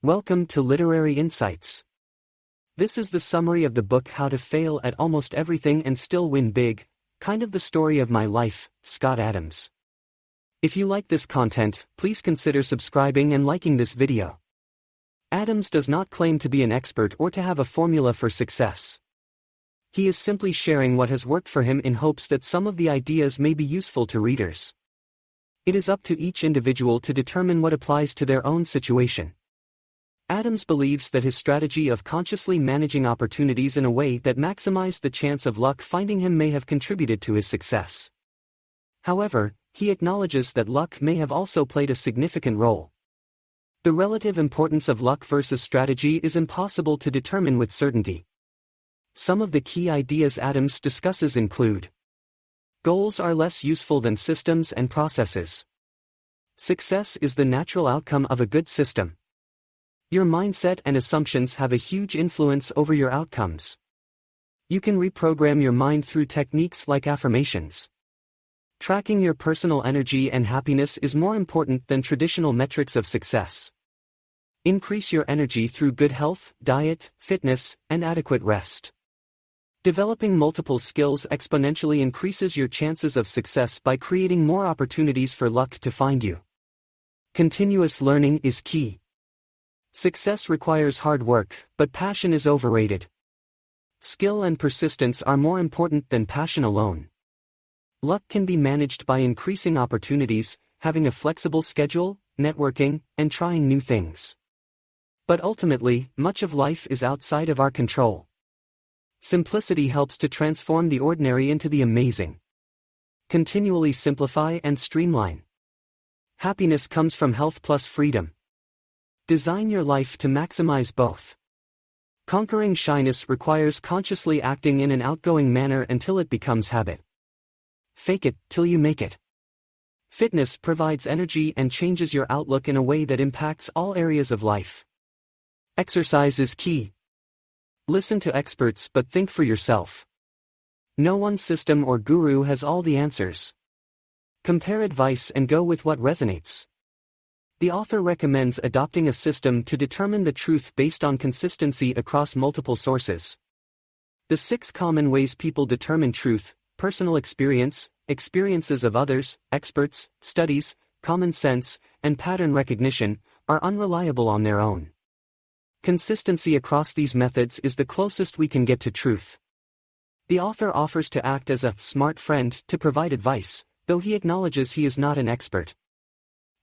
Welcome to Literary Insights. This is the summary of the book How to Fail at Almost Everything and Still Win Big, kind of the story of my life, Scott Adams. If you like this content, please consider subscribing and liking this video. Adams does not claim to be an expert or to have a formula for success. He is simply sharing what has worked for him in hopes that some of the ideas may be useful to readers. It is up to each individual to determine what applies to their own situation. Adams believes that his strategy of consciously managing opportunities in a way that maximized the chance of luck finding him may have contributed to his success. However, he acknowledges that luck may have also played a significant role. The relative importance of luck versus strategy is impossible to determine with certainty. Some of the key ideas Adams discusses include: goals are less useful than systems and processes. Success is the natural outcome of a good system. Your mindset and assumptions have a huge influence over your outcomes. You can reprogram your mind through techniques like affirmations. Tracking your personal energy and happiness is more important than traditional metrics of success. Increase your energy through good health, diet, fitness, and adequate rest. Developing multiple skills exponentially increases your chances of success by creating more opportunities for luck to find you. Continuous learning is key. Success requires hard work, but passion is overrated. Skill and persistence are more important than passion alone. Luck can be managed by increasing opportunities, having a flexible schedule, networking, and trying new things. But ultimately, much of life is outside of our control. Simplicity helps to transform the ordinary into the amazing. Continually simplify and streamline. Happiness comes from health plus freedom. Design your life to maximize both. Conquering shyness requires consciously acting in an outgoing manner until it becomes habit. Fake it till you make it. Fitness provides energy and changes your outlook in a way that impacts all areas of life. Exercise is key. Listen to experts but think for yourself. No one system or guru has all the answers. Compare advice and go with what resonates. The author recommends adopting a system to determine the truth based on consistency across multiple sources. The 6 common ways people determine truth: personal experience, experiences of others, experts, studies, common sense, and pattern recognition, are unreliable on their own. Consistency across these methods is the closest we can get to truth. The author offers to act as a smart friend to provide advice, though he acknowledges he is not an expert.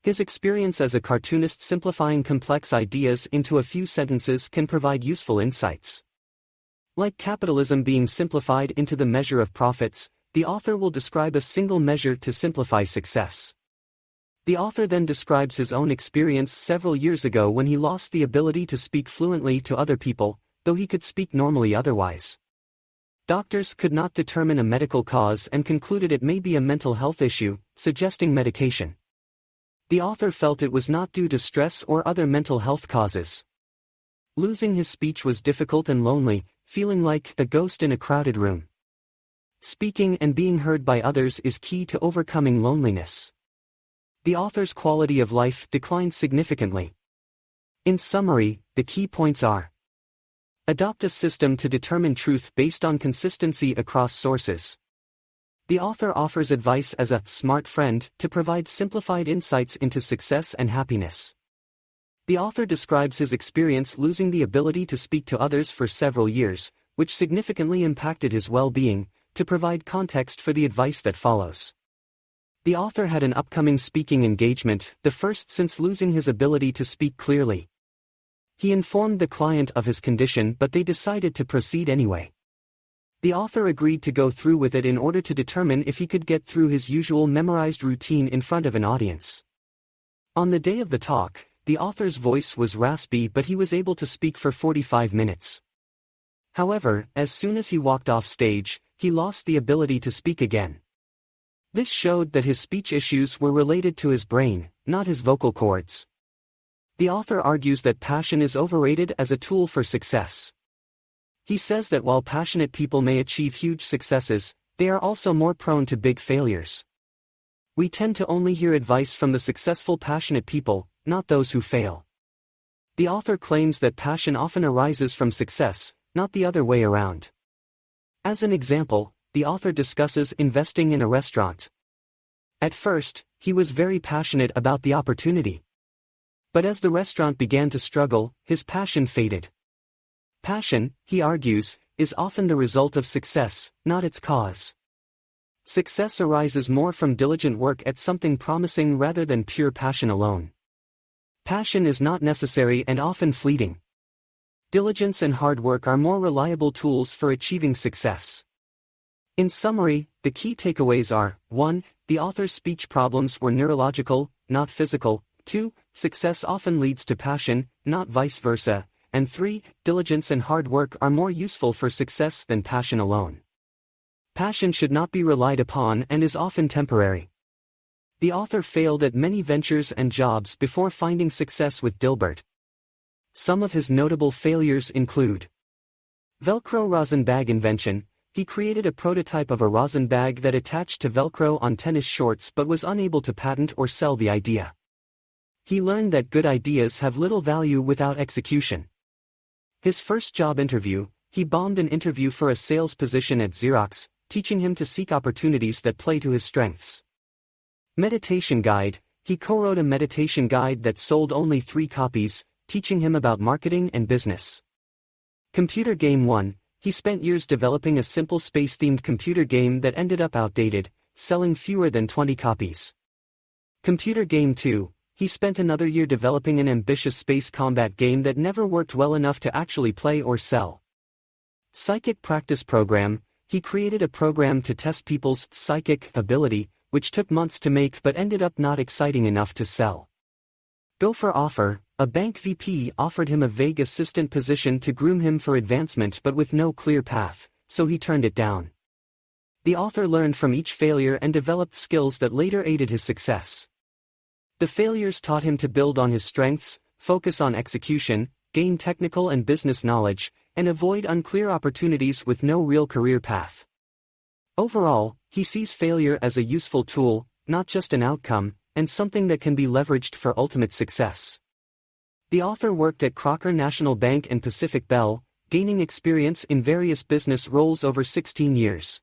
His experience as a cartoonist simplifying complex ideas into a few sentences can provide useful insights. Like capitalism being simplified into the measure of profits, the author will describe a single measure to simplify success. The author then describes his own experience several years ago when he lost the ability to speak fluently to other people, though he could speak normally otherwise. Doctors could not determine a medical cause and concluded it may be a mental health issue, suggesting medication. The author felt it was not due to stress or other mental health causes. Losing his speech was difficult and lonely, feeling like a ghost in a crowded room. Speaking and being heard by others is key to overcoming loneliness. The author's quality of life declined significantly. In summary, the key points are: adopt a system to determine truth based on consistency across sources. The author offers advice as a smart friend to provide simplified insights into success and happiness. The author describes his experience losing the ability to speak to others for several years, which significantly impacted his well-being, to provide context for the advice that follows. The author had an upcoming speaking engagement, the first since losing his ability to speak clearly. He informed the client of his condition, but they decided to proceed anyway. The author agreed to go through with it in order to determine if he could get through his usual memorized routine in front of an audience. On the day of the talk, the author's voice was raspy, but he was able to speak for 45 minutes. However, as soon as he walked off stage, he lost the ability to speak again. This showed that his speech issues were related to his brain, not his vocal cords. The author argues that passion is overrated as a tool for success. He says that while passionate people may achieve huge successes, they are also more prone to big failures. We tend to only hear advice from the successful passionate people, not those who fail. The author claims that passion often arises from success, not the other way around. As an example, the author discusses investing in a restaurant. At first, he was very passionate about the opportunity. But as the restaurant began to struggle, his passion faded. Passion, he argues, is often the result of success, not its cause. Success arises more from diligent work at something promising rather than pure passion alone. Passion is not necessary and often fleeting. Diligence and hard work are more reliable tools for achieving success. In summary, the key takeaways are: 1. The author's speech problems were neurological, not physical. 2. Success often leads to passion, not vice versa. And 3. Diligence and hard work are more useful for success than passion alone. Passion should not be relied upon and is often temporary. The author failed at many ventures and jobs before finding success with Dilbert. Some of his notable failures include: Velcro rosin bag invention. He created a prototype of a rosin bag that attached to Velcro on tennis shorts but was unable to patent or sell the idea. He learned that good ideas have little value without execution. His first job interview, he bombed an interview for a sales position at Xerox, teaching him to seek opportunities that play to his strengths. Meditation guide. He co-wrote a meditation guide that sold only 3 copies, teaching him about marketing and business. Computer game 1. He spent years developing a simple space-themed computer game that ended up outdated, selling fewer than 20 copies. Computer game 2. He spent another year developing an ambitious space combat game that never worked well enough to actually play or sell. Psychic practice program. He created a program to test people's psychic ability, which took months to make but ended up not exciting enough to sell. Go for offer. A bank VP offered him a vague assistant position to groom him for advancement but with no clear path, so he turned it down. The author learned from each failure and developed skills that later aided his success. The failures taught him to build on his strengths, focus on execution, gain technical and business knowledge, and avoid unclear opportunities with no real career path. Overall, he sees failure as a useful tool, not just an outcome, and something that can be leveraged for ultimate success. The author worked at Crocker National Bank and Pacific Bell, gaining experience in various business roles over 16 years.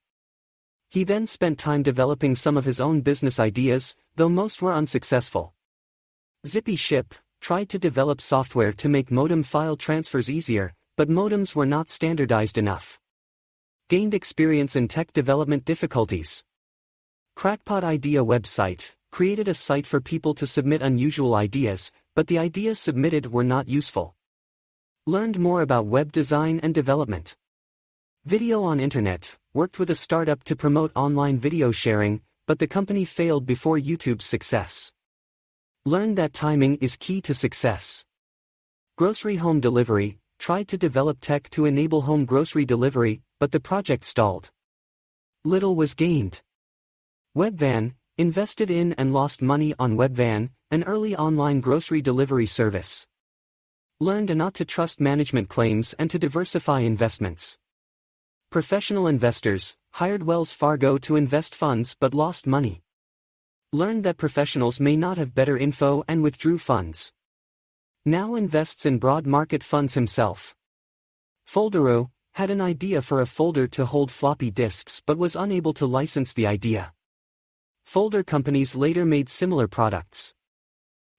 He then spent time developing some of his own business ideas, though most were unsuccessful. Zippy Ship tried to develop software to make modem file transfers easier, but modems were not standardized enough. Gained experience in tech development difficulties. Crackpot Idea website created a site for people to submit unusual ideas, but the ideas submitted were not useful. Learned more about web design and development. Video on Internet, worked with a startup to promote online video sharing, but the company failed before YouTube's success. Learned that timing is key to success. Grocery home delivery, tried to develop tech to enable home grocery delivery, but the project stalled. Little was gained. Webvan, invested in and lost money on Webvan, an early online grocery delivery service. Learned not to trust management claims and to diversify investments. Professional investors, hired Wells Fargo to invest funds but lost money. Learned that professionals may not have better info and withdrew funds. Now invests in broad market funds himself. Foldero, had an idea for a folder to hold floppy disks but was unable to license the idea. Folder companies later made similar products.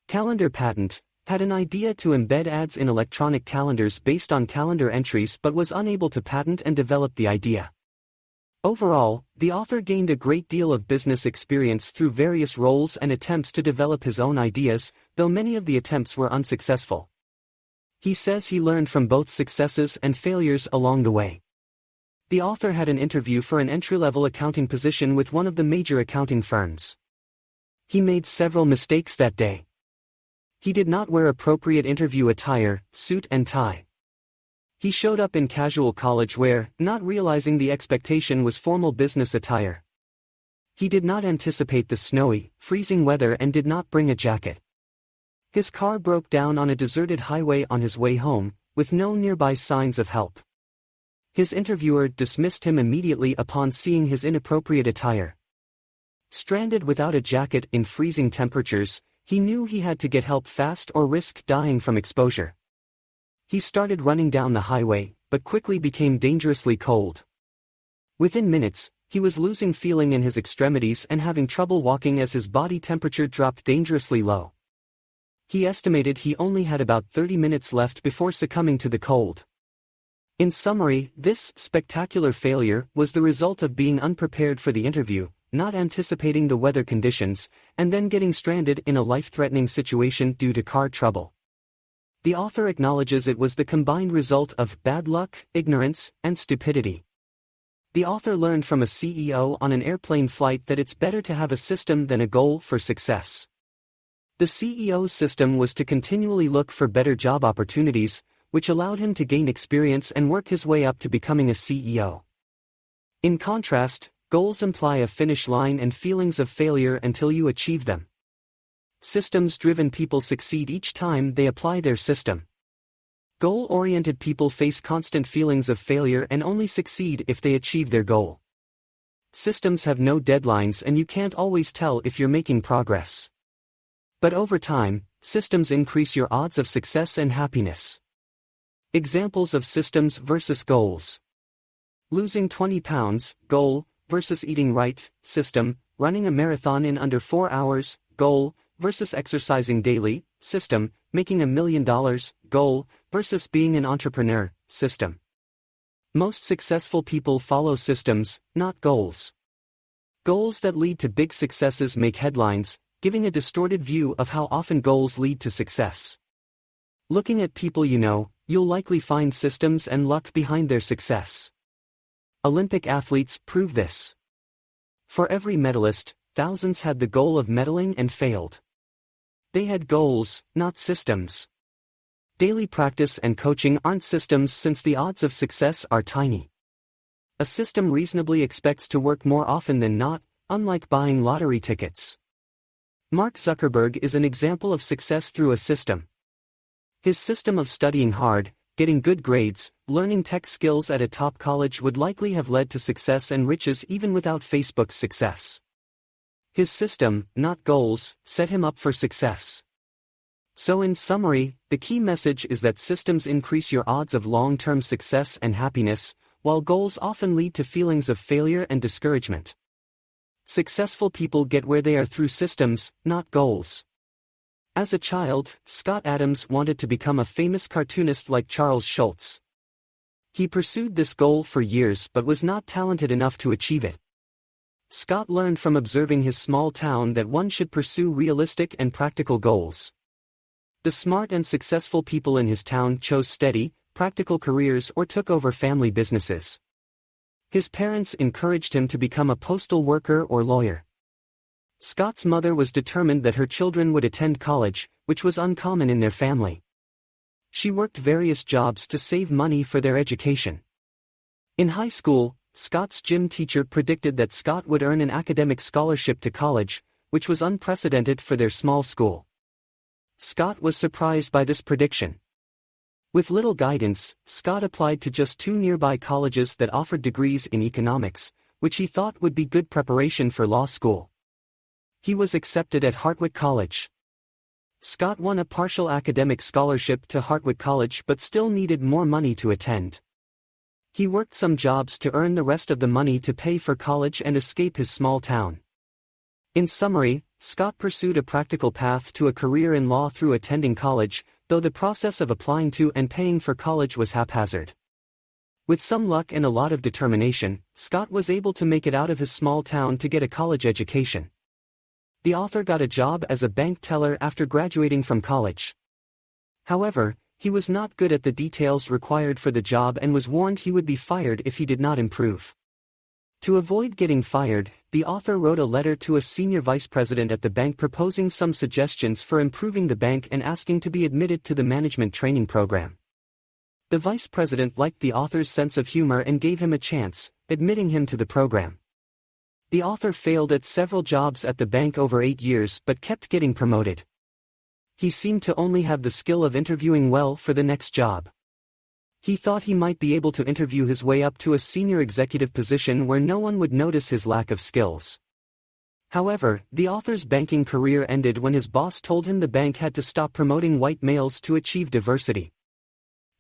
Calendar Patent, had an idea to embed ads in electronic calendars based on calendar entries but was unable to patent and develop the idea. Overall, the author gained a great deal of business experience through various roles and attempts to develop his own ideas, though many of the attempts were unsuccessful. He says he learned from both successes and failures along the way. The author had an interview for an entry-level accounting position with one of the major accounting firms. He made several mistakes that day. He did not wear appropriate interview attire, suit and tie. He showed up in casual college wear, not realizing the expectation was formal business attire. He did not anticipate the snowy, freezing weather and did not bring a jacket. His car broke down on a deserted highway on his way home, with no nearby signs of help. His interviewer dismissed him immediately upon seeing his inappropriate attire. Stranded without a jacket in freezing temperatures, he knew he had to get help fast or risk dying from exposure. He started running down the highway, but quickly became dangerously cold. Within minutes, he was losing feeling in his extremities and having trouble walking as his body temperature dropped dangerously low. He estimated he only had about 30 minutes left before succumbing to the cold. In summary, this spectacular failure was the result of being unprepared for the interview, not anticipating the weather conditions, and then getting stranded in a life-threatening situation due to car trouble. The author acknowledges it was the combined result of bad luck, ignorance, and stupidity. The author learned from a CEO on an airplane flight that it's better to have a system than a goal for success. The CEO's system was to continually look for better job opportunities, which allowed him to gain experience and work his way up to becoming a CEO. In contrast, goals imply a finish line and feelings of failure until you achieve them. Systems-driven people succeed each time they apply their system. Goal-oriented people face constant feelings of failure and only succeed if they achieve their goal. Systems have no deadlines and you can't always tell if you're making progress. But over time, systems increase your odds of success and happiness. Examples of systems versus goals. Losing 20 pounds, goal, versus eating right, system, running a marathon in under 4 hours, goal, versus exercising daily, system, making $1 million, goal, versus being an entrepreneur, system. Most successful people follow systems, not goals. Goals that lead to big successes make headlines, giving a distorted view of how often goals lead to success. Looking at people you know, you'll likely find systems and luck behind their success. Olympic athletes prove this. For every medalist, thousands had the goal of medaling and failed. They had goals, not systems. Daily practice and coaching aren't systems since the odds of success are tiny. A system reasonably expects to work more often than not, unlike buying lottery tickets. Mark Zuckerberg is an example of success through a system. His system of studying hard, getting good grades, learning tech skills at a top college would likely have led to success and riches even without Facebook's success. His system, not goals, set him up for success. So in summary, the key message is that systems increase your odds of long-term success and happiness, while goals often lead to feelings of failure and discouragement. Successful people get where they are through systems, not goals. As a child, Scott Adams wanted to become a famous cartoonist like Charles Schulz. He pursued this goal for years but was not talented enough to achieve it. Scott learned from observing his small town that one should pursue realistic and practical goals. The smart and successful people in his town chose steady, practical careers or took over family businesses. His parents encouraged him to become a postal worker or lawyer. Scott's mother was determined that her children would attend college, which was uncommon in their family. She worked various jobs to save money for their education. In high school, Scott's gym teacher predicted that Scott would earn an academic scholarship to college, which was unprecedented for their small school. Scott was surprised by this prediction. With little guidance, Scott applied to just 2 nearby colleges that offered degrees in economics, which he thought would be good preparation for law school. He was accepted at Hartwick College. Scott won a partial academic scholarship to Hartwick College but still needed more money to attend. He worked some jobs to earn the rest of the money to pay for college and escape his small town. In summary, Scott pursued a practical path to a career in law through attending college, though the process of applying to and paying for college was haphazard. With some luck and a lot of determination, Scott was able to make it out of his small town to get a college education. The author got a job as a bank teller after graduating from college. However, he was not good at the details required for the job and was warned he would be fired if he did not improve. To avoid getting fired, the author wrote a letter to a senior vice president at the bank proposing some suggestions for improving the bank and asking to be admitted to the management training program. The vice president liked the author's sense of humor and gave him a chance, admitting him to the program. The author failed at several jobs at the bank over 8 years but kept getting promoted. He seemed to only have the skill of interviewing well for the next job. He thought he might be able to interview his way up to a senior executive position where no one would notice his lack of skills. However, the author's banking career ended when his boss told him the bank had to stop promoting white males to achieve diversity.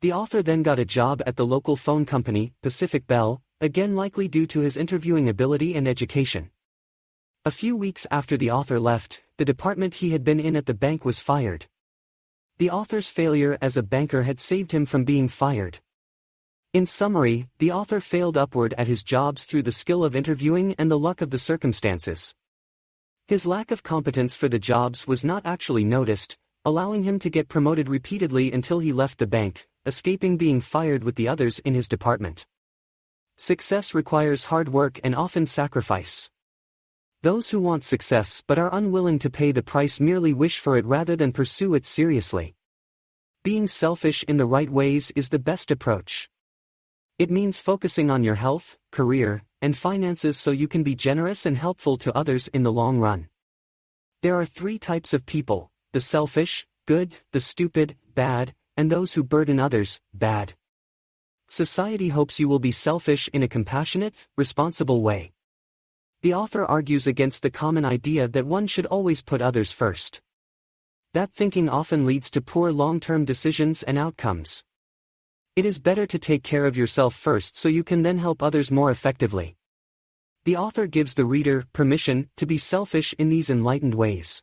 The author then got a job at the local phone company, Pacific Bell, again likely due to his interviewing ability and education. A few weeks after the author left, the department he had been in at the bank was fired. The author's failure as a banker had saved him from being fired. In summary, the author failed upward at his jobs through the skill of interviewing and the luck of the circumstances. His lack of competence for the jobs was not actually noticed, allowing him to get promoted repeatedly until he left the bank, escaping being fired with the others in his department. Success requires hard work and often sacrifice. Those who want success but are unwilling to pay the price merely wish for it rather than pursue it seriously. Being selfish in the right ways is the best approach. It means focusing on your health, career, and finances so you can be generous and helpful to others in the long run. There are 3 types of people: the selfish, good; the stupid, bad; and those who burden others, bad. Society hopes you will be selfish in a compassionate, responsible way. The author argues against the common idea that one should always put others first. That thinking often leads to poor long-term decisions and outcomes. It is better to take care of yourself first so you can then help others more effectively. The author gives the reader permission to be selfish in these enlightened ways.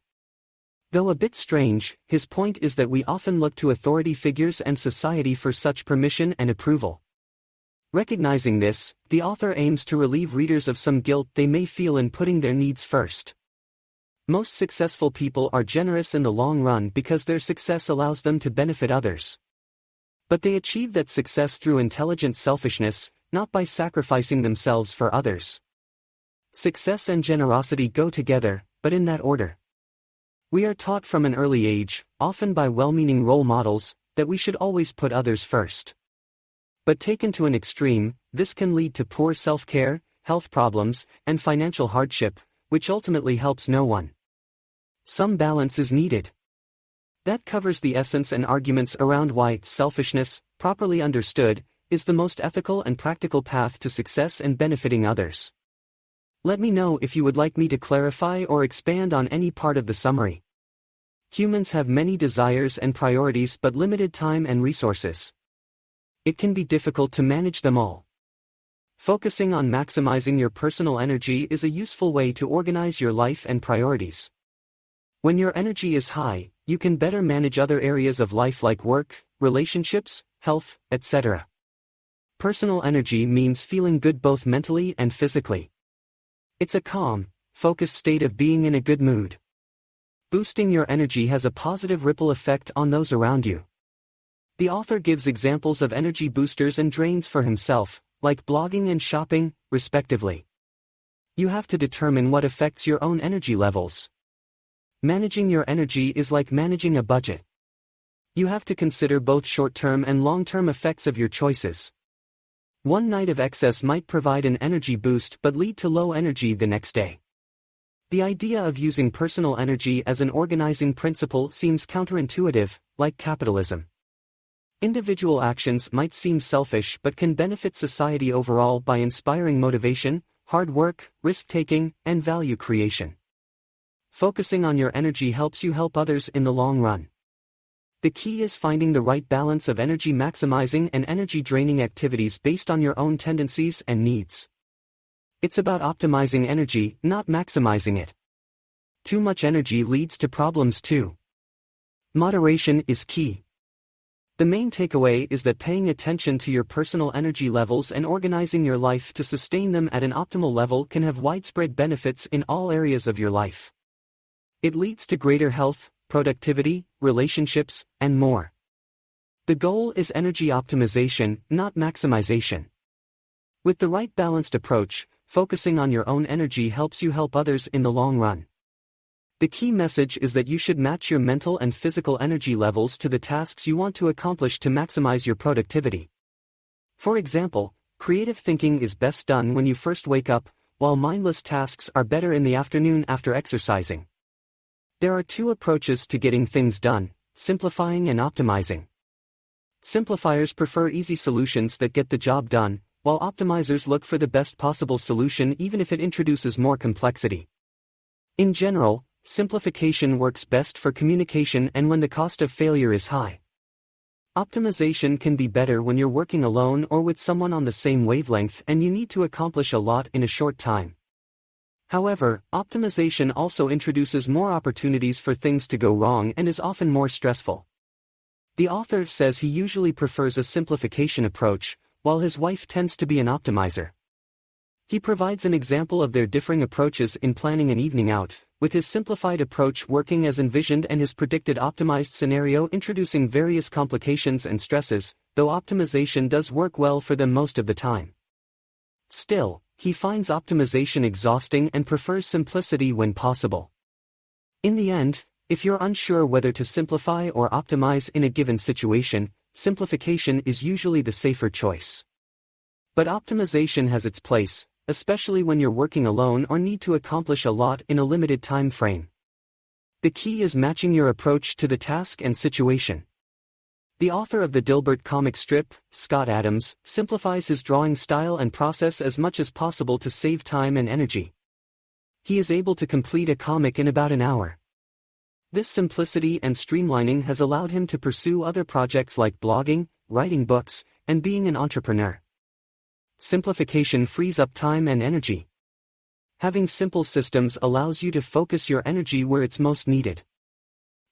Though a bit strange, his point is that we often look to authority figures and society for such permission and approval. Recognizing this, the author aims to relieve readers of some guilt they may feel in putting their needs first. Most successful people are generous in the long run because their success allows them to benefit others. But they achieve that success through intelligent selfishness, not by sacrificing themselves for others. Success and generosity go together, but in that order. We are taught from an early age, often by well-meaning role models, that we should always put others first. But taken to an extreme, this can lead to poor self-care, health problems, and financial hardship, which ultimately helps no one. Some balance is needed. That covers the essence and arguments around why selfishness, properly understood, is the most ethical and practical path to success and benefiting others. Let me know if you would like me to clarify or expand on any part of the summary. Humans have many desires and priorities but limited time and resources. It can be difficult to manage them all. Focusing on maximizing your personal energy is a useful way to organize your life and priorities. When your energy is high, you can better manage other areas of life like work, relationships, health, etc. Personal energy means feeling good both mentally and physically. It's a calm, focused state of being in a good mood. Boosting your energy has a positive ripple effect on those around you. The author gives examples of energy boosters and drains for himself, like blogging and shopping, respectively. You have to determine what affects your own energy levels. Managing your energy is like managing a budget. You have to consider both short-term and long-term effects of your choices. One night of excess might provide an energy boost but lead to low energy the next day. The idea of using personal energy as an organizing principle seems counterintuitive, like capitalism. Individual actions might seem selfish but can benefit society overall by inspiring motivation, hard work, risk-taking, and value creation. Focusing on your energy helps you help others in the long run. The key is finding the right balance of energy maximizing and energy draining activities based on your own tendencies and needs. It's about optimizing energy, not maximizing it. Too much energy leads to problems too. Moderation is key. The main takeaway is that paying attention to your personal energy levels and organizing your life to sustain them at an optimal level can have widespread benefits in all areas of your life. It leads to greater health, productivity, relationships, and more. The goal is energy optimization, not maximization. With the right balanced approach, focusing on your own energy helps you help others in the long run. The key message is that you should match your mental and physical energy levels to the tasks you want to accomplish to maximize your productivity. For example, creative thinking is best done when you first wake up, while mindless tasks are better in the afternoon after exercising. There are 2 approaches to getting things done: simplifying and optimizing. Simplifiers prefer easy solutions that get the job done, while optimizers look for the best possible solution even if it introduces more complexity. In general, simplification works best for communication and when the cost of failure is high. Optimization can be better when you're working alone or with someone on the same wavelength and you need to accomplish a lot in a short time. However, optimization also introduces more opportunities for things to go wrong and is often more stressful. The author says he usually prefers a simplification approach, while his wife tends to be an optimizer. He provides an example of their differing approaches in planning an evening out, with his simplified approach working as envisioned and his predicted optimized scenario introducing various complications and stresses, though optimization does work well for them most of the time. Still, he finds optimization exhausting and prefers simplicity when possible. In the end, if you're unsure whether to simplify or optimize in a given situation, simplification is usually the safer choice. But optimization has its place, especially when you're working alone or need to accomplish a lot in a limited time frame. The key is matching your approach to the task and situation. The author of the Dilbert comic strip, Scott Adams, simplifies his drawing style and process as much as possible to save time and energy. He is able to complete a comic in about an hour. This simplicity and streamlining has allowed him to pursue other projects like blogging, writing books, and being an entrepreneur. Simplification frees up time and energy. Having simple systems allows you to focus your energy where it's most needed.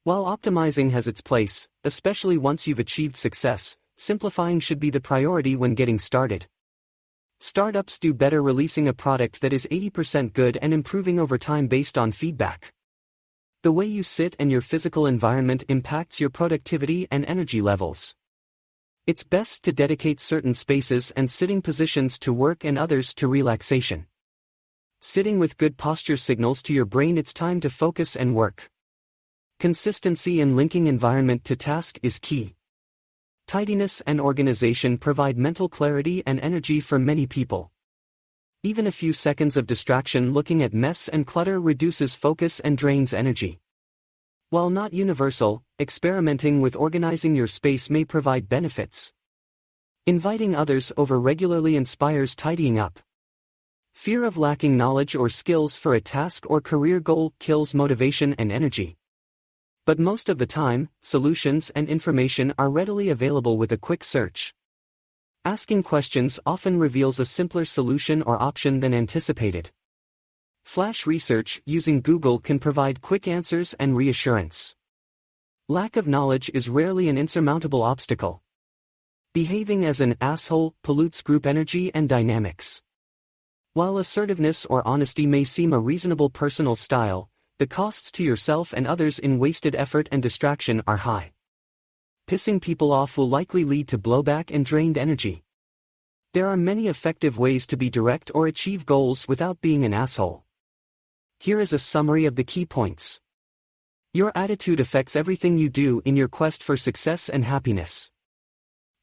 While optimizing has its place, especially once you've achieved success, simplifying should be the priority when getting started. Startups do better releasing a product that is 80% good and improving over time based on feedback. The way you sit and your physical environment impacts your productivity and energy levels. It's best to dedicate certain spaces and sitting positions to work and others to relaxation. Sitting with good posture signals to your brain it's time to focus and work. Consistency in linking environment to task is key. Tidiness and organization provide mental clarity and energy for many people. Even a few seconds of distraction looking at mess and clutter reduces focus and drains energy. While not universal, experimenting with organizing your space may provide benefits. Inviting others over regularly inspires tidying up. Fear of lacking knowledge or skills for a task or career goal kills motivation and energy. But most of the time, solutions and information are readily available with a quick search. Asking questions often reveals a simpler solution or option than anticipated. Flash research using Google can provide quick answers and reassurance. Lack of knowledge is rarely an insurmountable obstacle. Behaving as an asshole pollutes group energy and dynamics. While assertiveness or honesty may seem a reasonable personal style, the costs to yourself and others in wasted effort and distraction are high. Pissing people off will likely lead to blowback and drained energy. There are many effective ways to be direct or achieve goals without being an asshole. Here is a summary of the key points. Your attitude affects everything you do in your quest for success and happiness.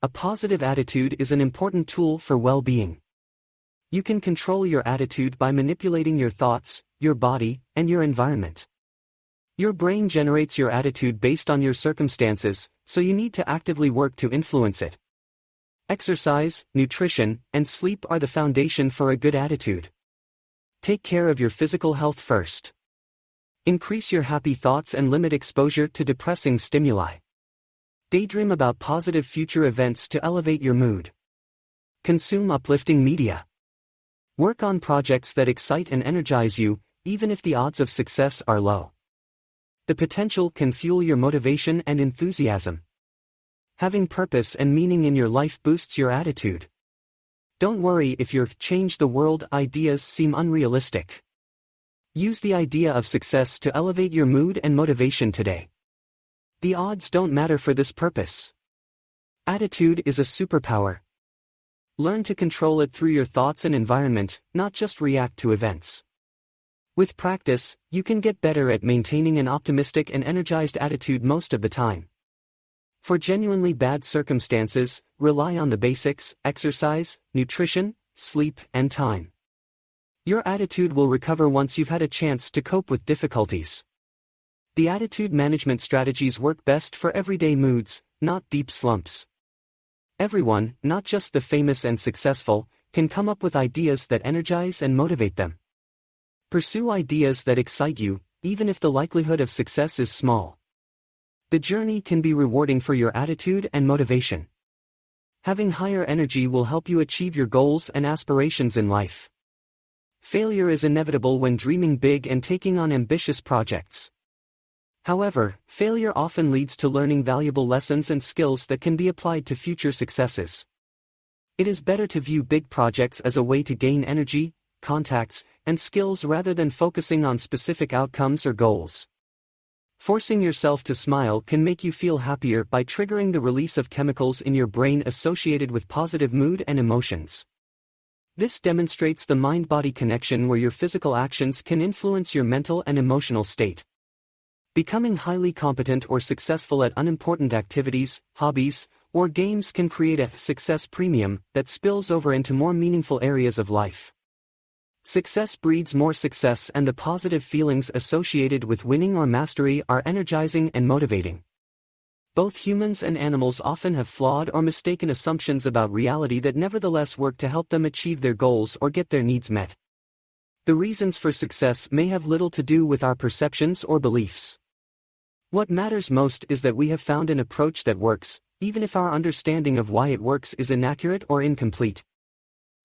A positive attitude is an important tool for well-being. You can control your attitude by manipulating your thoughts, your body, and your environment. Your brain generates your attitude based on your circumstances, so you need to actively work to influence it. Exercise, nutrition, and sleep are the foundation for a good attitude. Take care of your physical health first. Increase your happy thoughts and limit exposure to depressing stimuli. Daydream about positive future events to elevate your mood. Consume uplifting media. Work on projects that excite and energize you, even if the odds of success are low. The potential can fuel your motivation and enthusiasm. Having purpose and meaning in your life boosts your attitude. Don't worry if your change the world ideas seem unrealistic. Use the idea of success to elevate your mood and motivation today. The odds don't matter for this purpose. Attitude is a superpower. Learn to control it through your thoughts and environment, not just react to events. With practice, you can get better at maintaining an optimistic and energized attitude most of the time. For genuinely bad circumstances, rely on the basics: exercise, nutrition, sleep, and time. Your attitude will recover once you've had a chance to cope with difficulties. The attitude management strategies work best for everyday moods, not deep slumps. Everyone, not just the famous and successful, can come up with ideas that energize and motivate them. Pursue ideas that excite you, even if the likelihood of success is small. The journey can be rewarding for your attitude and motivation. Having higher energy will help you achieve your goals and aspirations in life. Failure is inevitable when dreaming big and taking on ambitious projects. However, failure often leads to learning valuable lessons and skills that can be applied to future successes. It is better to view big projects as a way to gain energy, contacts, and skills rather than focusing on specific outcomes or goals. Forcing yourself to smile can make you feel happier by triggering the release of chemicals in your brain associated with positive mood and emotions. This demonstrates the mind-body connection where your physical actions can influence your mental and emotional state. Becoming highly competent or successful at unimportant activities, hobbies, or games can create a success premium that spills over into more meaningful areas of life. Success breeds more success, and the positive feelings associated with winning or mastery are energizing and motivating. Both humans and animals often have flawed or mistaken assumptions about reality that nevertheless work to help them achieve their goals or get their needs met. The reasons for success may have little to do with our perceptions or beliefs. What matters most is that we have found an approach that works, even if our understanding of why it works is inaccurate or incomplete.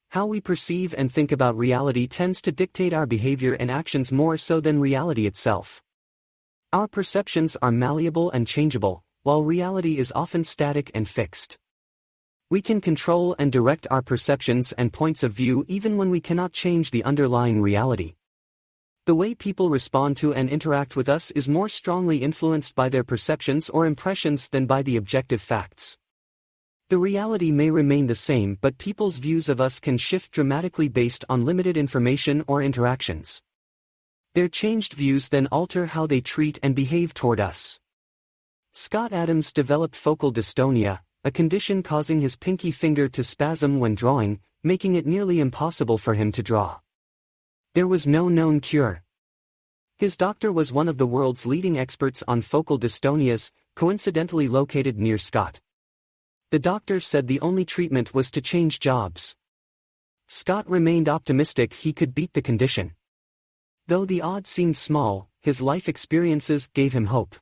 How we perceive and think about reality tends to dictate our behavior and actions more so than reality itself. Our perceptions are malleable and changeable, while reality is often static and fixed. We can control and direct our perceptions and points of view even when we cannot change the underlying reality. The way people respond to and interact with us is more strongly influenced by their perceptions or impressions than by the objective facts. The reality may remain the same, but people's views of us can shift dramatically based on limited information or interactions. Their changed views then alter how they treat and behave toward us. Scott Adams developed focal dystonia, a condition causing his pinky finger to spasm when drawing, making it nearly impossible for him to draw. There was no known cure. His doctor was one of the world's leading experts on focal dystonias, coincidentally located near Scott. The doctor said the only treatment was to change jobs. Scott remained optimistic he could beat the condition. Though the odds seemed small, his life experiences gave him hope.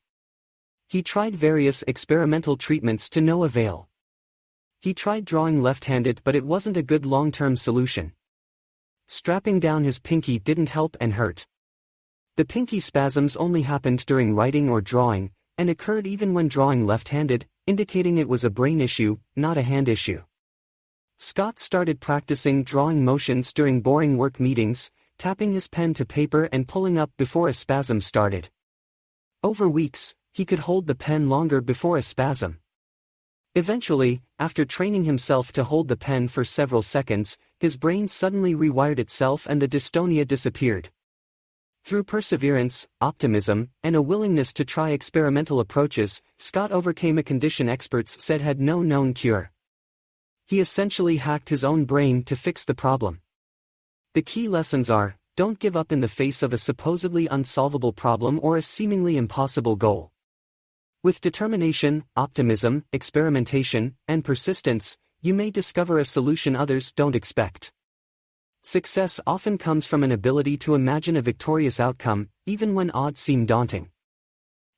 He tried various experimental treatments to no avail. He tried drawing left-handed, but it wasn't a good long-term solution. Strapping down his pinky didn't help and hurt. The pinky spasms only happened during writing or drawing, and occurred even when drawing left-handed, indicating it was a brain issue, not a hand issue. Scott started practicing drawing motions during boring work meetings, tapping his pen to paper and pulling up before a spasm started. Over weeks, he could hold the pen longer before a spasm. Eventually, after training himself to hold the pen for several seconds, his brain suddenly rewired itself and the dystonia disappeared. Through perseverance, optimism, and a willingness to try experimental approaches, Scott overcame a condition experts said had no known cure. He essentially hacked his own brain to fix the problem. The key lessons are: don't give up in the face of a supposedly unsolvable problem or a seemingly impossible goal. With determination, optimism, experimentation, and persistence, you may discover a solution others don't expect. Success often comes from an ability to imagine a victorious outcome, even when odds seem daunting.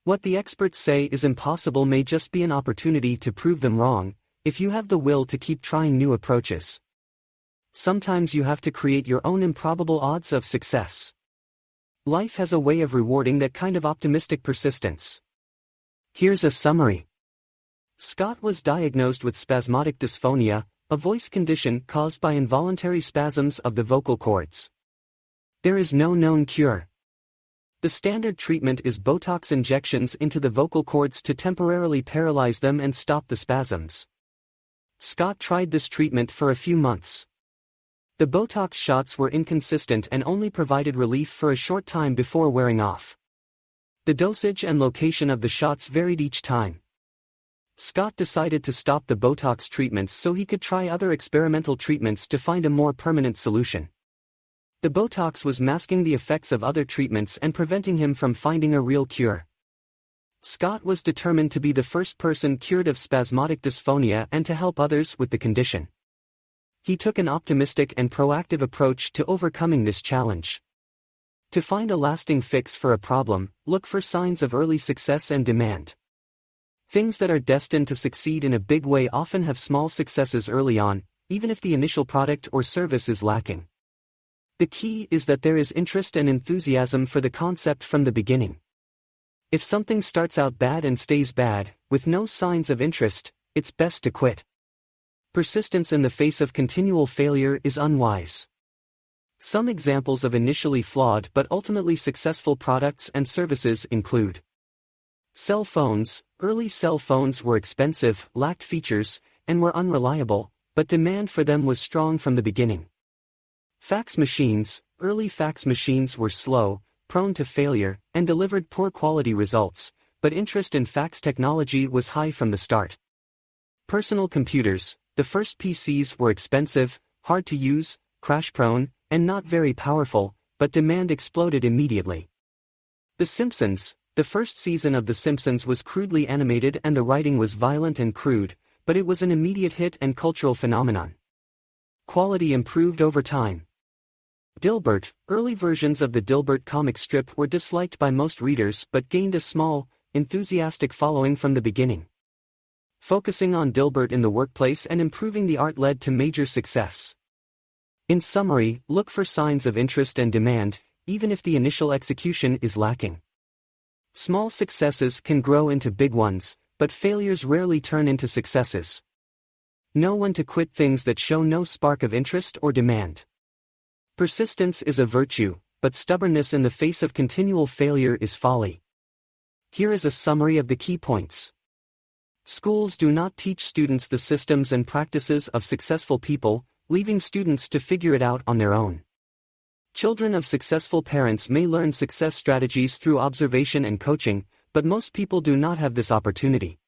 What the experts say is impossible may just be an opportunity to prove them wrong, if you have the will to keep trying new approaches. Sometimes you have to create your own improbable odds of success. Life has a way of rewarding that kind of optimistic persistence. Here's a summary. Scott was diagnosed with spasmodic dysphonia, a voice condition caused by involuntary spasms of the vocal cords. There is no known cure. The standard treatment is Botox injections into the vocal cords to temporarily paralyze them and stop the spasms. Scott tried this treatment for a few months. The Botox shots were inconsistent and only provided relief for a short time before wearing off. The dosage and location of the shots varied each time. Scott decided to stop the Botox treatments so he could try other experimental treatments to find a more permanent solution. The Botox was masking the effects of other treatments and preventing him from finding a real cure. Scott was determined to be the first person cured of spasmodic dysphonia and to help others with the condition. He took an optimistic and proactive approach to overcoming this challenge. To find a lasting fix for a problem, look for signs of early success and demand. Things that are destined to succeed in a big way often have small successes early on, even if the initial product or service is lacking. The key is that there is interest and enthusiasm for the concept from the beginning. If something starts out bad and stays bad, with no signs of interest, it's best to quit. Persistence in the face of continual failure is unwise. Some examples of initially flawed but ultimately successful products and services include cell phones. Early cell phones were expensive, lacked features, and were unreliable, but demand for them was strong from the beginning. Fax machines. Early fax machines were slow, prone to failure, and delivered poor quality results, but interest in fax technology was high from the start. Personal computers. The first PCs were expensive, hard to use, crash-prone, and not very powerful, but demand exploded immediately. The Simpsons. The first season of The Simpsons was crudely animated and the writing was violent and crude, but it was an immediate hit and cultural phenomenon. Quality improved over time. Dilbert. Early versions of the Dilbert comic strip were disliked by most readers but gained a small, enthusiastic following from the beginning. Focusing on Dilbert in the workplace and improving the art led to major success. In summary, look for signs of interest and demand, even if the initial execution is lacking. Small successes can grow into big ones, but failures rarely turn into successes. Know when to quit things that show no spark of interest or demand. Persistence is a virtue, but stubbornness in the face of continual failure is folly. Here is a summary of the key points. Schools do not teach students the systems and practices of successful people, leaving students to figure it out on their own. Children of successful parents may learn success strategies through observation and coaching, but most people do not have this opportunity.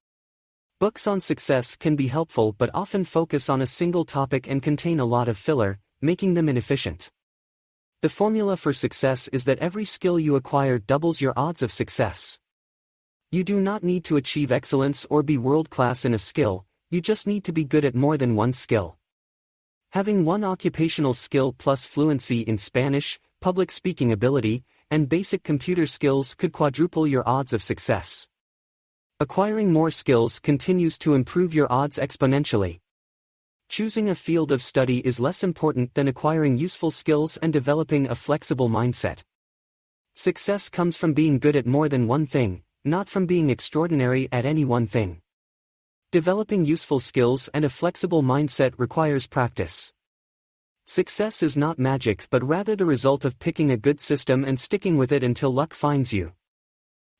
Books on success can be helpful but often focus on a single topic and contain a lot of filler, making them inefficient. The formula for success is that every skill you acquire doubles your odds of success. You do not need to achieve excellence or be world-class in a skill, you just need to be good at more than one skill. Having one occupational skill plus fluency in Spanish, public speaking ability, and basic computer skills could quadruple your odds of success. Acquiring more skills continues to improve your odds exponentially. Choosing a field of study is less important than acquiring useful skills and developing a flexible mindset. Success comes from being good at more than one thing, not from being extraordinary at any one thing. Developing useful skills and a flexible mindset requires practice. Success is not magic but rather the result of picking a good system and sticking with it until luck finds you.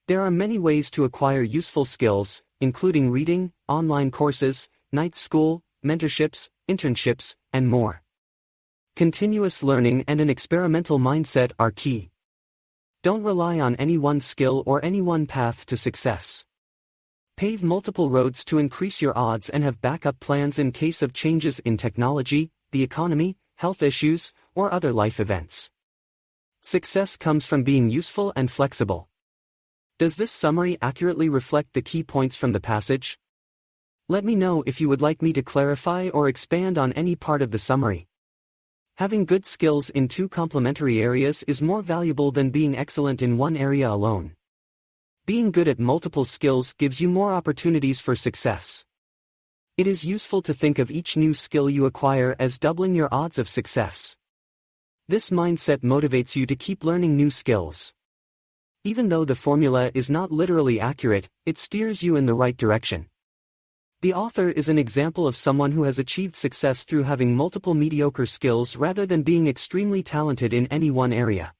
There are many ways to acquire useful skills, including reading, online courses, night school, mentorships, internships, and more. Continuous learning and an experimental mindset are key. Don't rely on any one skill or any one path to success. Pave multiple roads to increase your odds and have backup plans in case of changes in technology, the economy, health issues, or other life events. Success comes from being useful and flexible. Does this summary accurately reflect the key points from the passage? Let me know if you would like me to clarify or expand on any part of the summary. Having good skills in two complementary areas is more valuable than being excellent in one area alone. Being good at multiple skills gives you more opportunities for success. It is useful to think of each new skill you acquire as doubling your odds of success. This mindset motivates you to keep learning new skills. Even though the formula is not literally accurate, it steers you in the right direction. The author is an example of someone who has achieved success through having multiple mediocre skills rather than being extremely talented in any one area.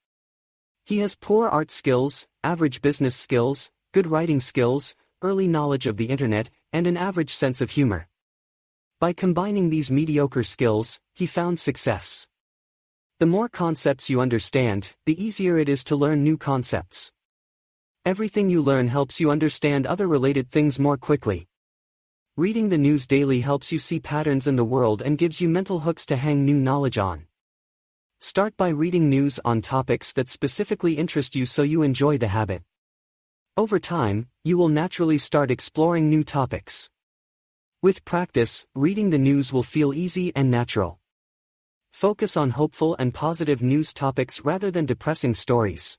He has poor art skills, average business skills, good writing skills, early knowledge of the internet, and an average sense of humor. By combining these mediocre skills, he found success. The more concepts you understand, the easier it is to learn new concepts. Everything you learn helps you understand other related things more quickly. Reading the news daily helps you see patterns in the world and gives you mental hooks to hang new knowledge on. Start by reading news on topics that specifically interest you so you enjoy the habit. Over time, you will naturally start exploring new topics. With practice, reading the news will feel easy and natural. Focus on hopeful and positive news topics rather than depressing stories.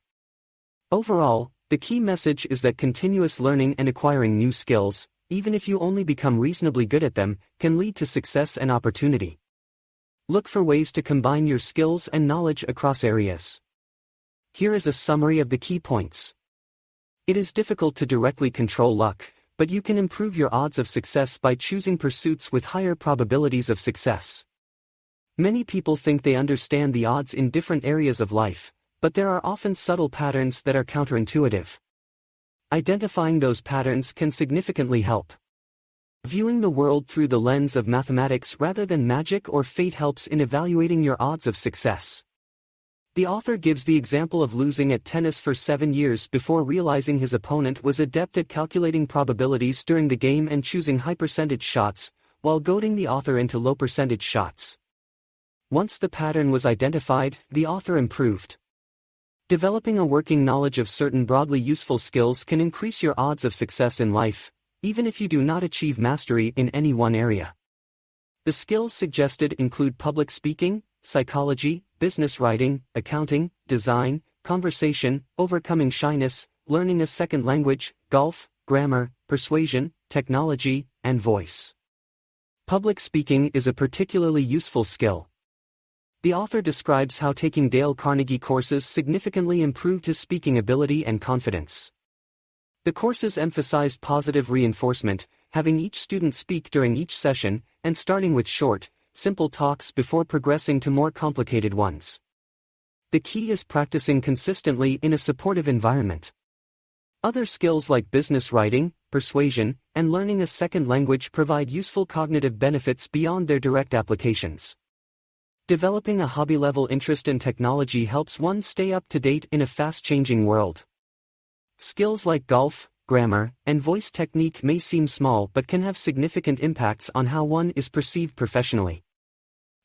Overall, The key message is that continuous learning and acquiring new skills, even if you only become reasonably good at them, can lead to success and opportunity. Look for ways to combine your skills and knowledge across areas. Here is a summary of the key points. It is difficult to directly control luck, but you can improve your odds of success by choosing pursuits with higher probabilities of success. Many people think they understand the odds in different areas of life, but there are often subtle patterns that are counterintuitive. Identifying those patterns can significantly help. Viewing the world through the lens of mathematics rather than magic or fate helps in evaluating your odds of success. The author gives the example of losing at tennis for 7 years before realizing his opponent was adept at calculating probabilities during the game and choosing high-percentage shots, while goading the author into low-percentage shots. Once the pattern was identified, the author improved. Developing a working knowledge of certain broadly useful skills can increase your odds of success in life, even if you do not achieve mastery in any one area. The skills suggested include public speaking, psychology, business writing, accounting, design, conversation, overcoming shyness, learning a second language, golf, grammar, persuasion, technology, and voice. Public speaking is a particularly useful skill. The author describes how taking Dale Carnegie courses significantly improved his speaking ability and confidence. The courses emphasized positive reinforcement, having each student speak during each session, and starting with short, simple talks before progressing to more complicated ones. The key is practicing consistently in a supportive environment. Other skills like business writing, persuasion, and learning a second language provide useful cognitive benefits beyond their direct applications. Developing a hobby-level interest in technology helps one stay up to date in a fast-changing world. Skills like golf, grammar, and voice technique may seem small but can have significant impacts on how one is perceived professionally.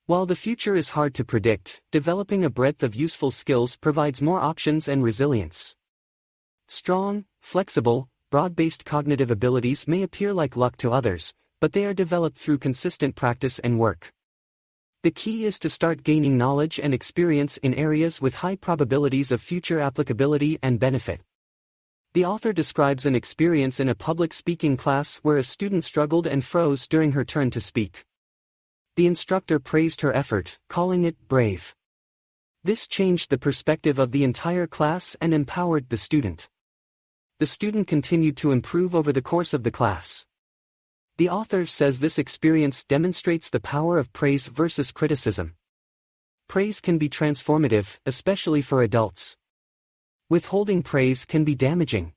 While the future is hard to predict, developing a breadth of useful skills provides more options and resilience. Strong, flexible, broad-based cognitive abilities may appear like luck to others, but they are developed through consistent practice and work. The key is to start gaining knowledge and experience in areas with high probabilities of future applicability and benefit. The author describes an experience in a public speaking class where a student struggled and froze during her turn to speak. The instructor praised her effort, calling it brave. This changed the perspective of the entire class and empowered the student. The student continued to improve over the course of the class. The author says this experience demonstrates the power of praise versus criticism. Praise can be transformative, especially for adults. Withholding praise can be damaging.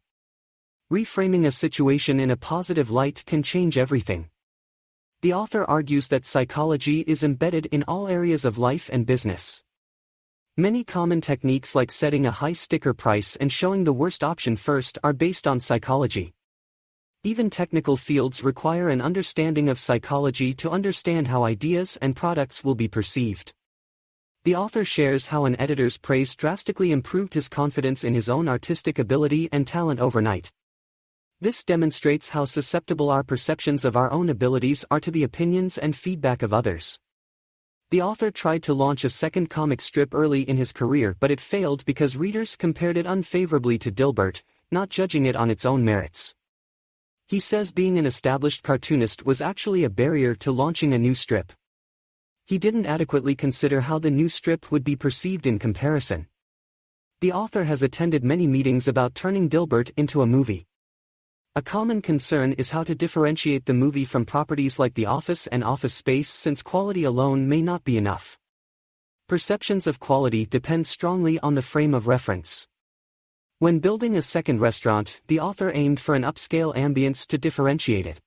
Reframing a situation in a positive light can change everything. The author argues that psychology is embedded in all areas of life and business. Many common techniques like setting a high sticker price and showing the worst option first are based on psychology. Even technical fields require an understanding of psychology to understand how ideas and products will be perceived. The author shares how an editor's praise drastically improved his confidence in his own artistic ability and talent overnight. This demonstrates how susceptible our perceptions of our own abilities are to the opinions and feedback of others. The author tried to launch a second comic strip early in his career, but it failed because readers compared it unfavorably to Dilbert, not judging it on its own merits. He says being an established cartoonist was actually a barrier to launching a new strip. He didn't adequately consider how the new strip would be perceived in comparison. The author has attended many meetings about turning Dilbert into a movie. A common concern is how to differentiate the movie from properties like The Office and Office Space, since quality alone may not be enough. Perceptions of quality depend strongly on the frame of reference. When building a second restaurant, the author aimed for an upscale ambience to differentiate it.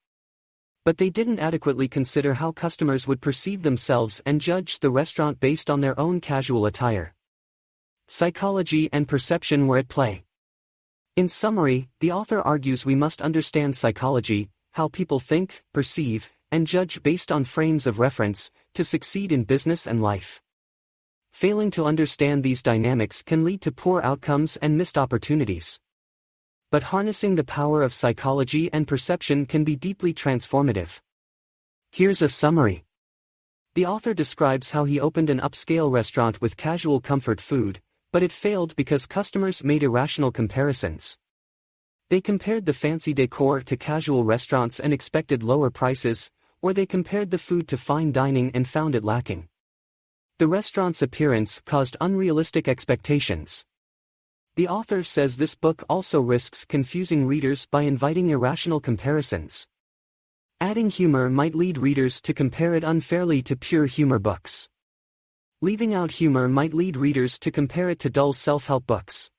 But they didn't adequately consider how customers would perceive themselves and judge the restaurant based on their own casual attire. Psychology and perception were at play. In summary, the author argues we must understand psychology, how people think, perceive, and judge based on frames of reference, to succeed in business and life. Failing to understand these dynamics can lead to poor outcomes and missed opportunities. But harnessing the power of psychology and perception can be deeply transformative. Here's a summary. The author describes how he opened an upscale restaurant with casual comfort food, but it failed because customers made irrational comparisons. They compared the fancy decor to casual restaurants and expected lower prices, or they compared the food to fine dining and found it lacking. The restaurant's appearance caused unrealistic expectations. The author says this book also risks confusing readers by inviting irrational comparisons. Adding humor might lead readers to compare it unfairly to pure humor books. Leaving out humor might lead readers to compare it to dull self-help books.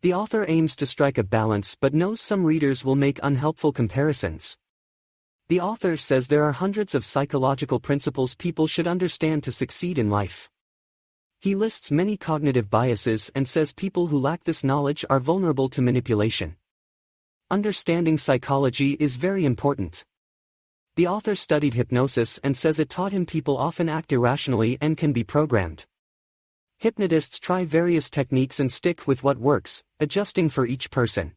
The author aims to strike a balance but knows some readers will make unhelpful comparisons. The author says there are hundreds of psychological principles people should understand to succeed in life. He lists many cognitive biases and says people who lack this knowledge are vulnerable to manipulation. Understanding psychology is very important. The author studied hypnosis and says it taught him people often act irrationally and can be programmed. Hypnotists try various techniques and stick with what works, adjusting for each person.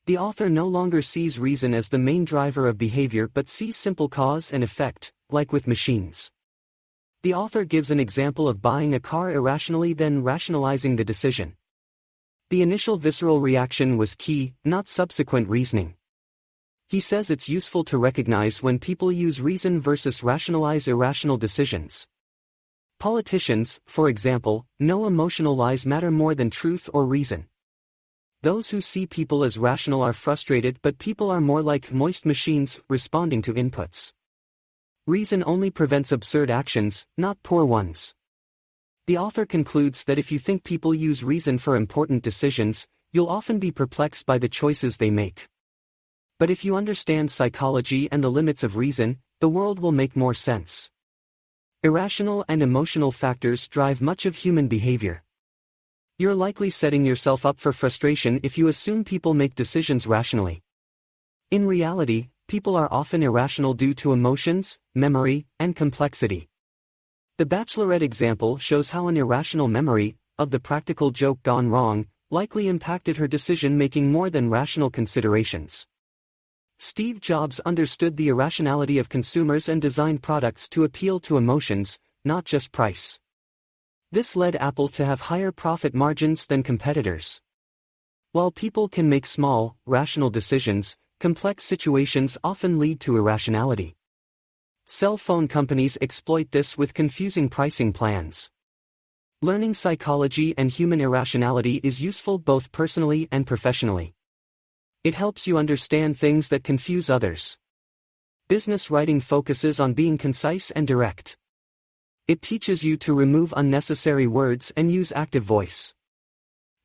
The author no longer sees reason as the main driver of behavior but sees simple cause and effect, like with machines. The author gives an example of buying a car irrationally then rationalizing the decision. The initial visceral reaction was key, not subsequent reasoning. He says it's useful to recognize when people use reason versus rationalize irrational decisions. Politicians, for example, know emotional lies matter more than truth or reason. Those who see people as rational are frustrated, but people are more like moist machines, responding to inputs. Reason only prevents absurd actions, not poor ones. The author concludes that if you think people use reason for important decisions, you'll often be perplexed by the choices they make. But if you understand psychology and the limits of reason, the world will make more sense. Irrational and emotional factors drive much of human behavior. You're likely setting yourself up for frustration if you assume people make decisions rationally. In reality, people are often irrational due to emotions, memory, and complexity. The Bachelorette example shows how an irrational memory of the practical joke gone wrong likely impacted her decision-making more than rational considerations. Steve Jobs understood the irrationality of consumers and designed products to appeal to emotions, not just price. This led Apple to have higher profit margins than competitors. While people can make small, rational decisions, complex situations often lead to irrationality. Cell phone companies exploit this with confusing pricing plans. Learning psychology and human irrationality is useful both personally and professionally. It helps you understand things that confuse others. Business writing focuses on being concise and direct. It teaches you to remove unnecessary words and use active voice.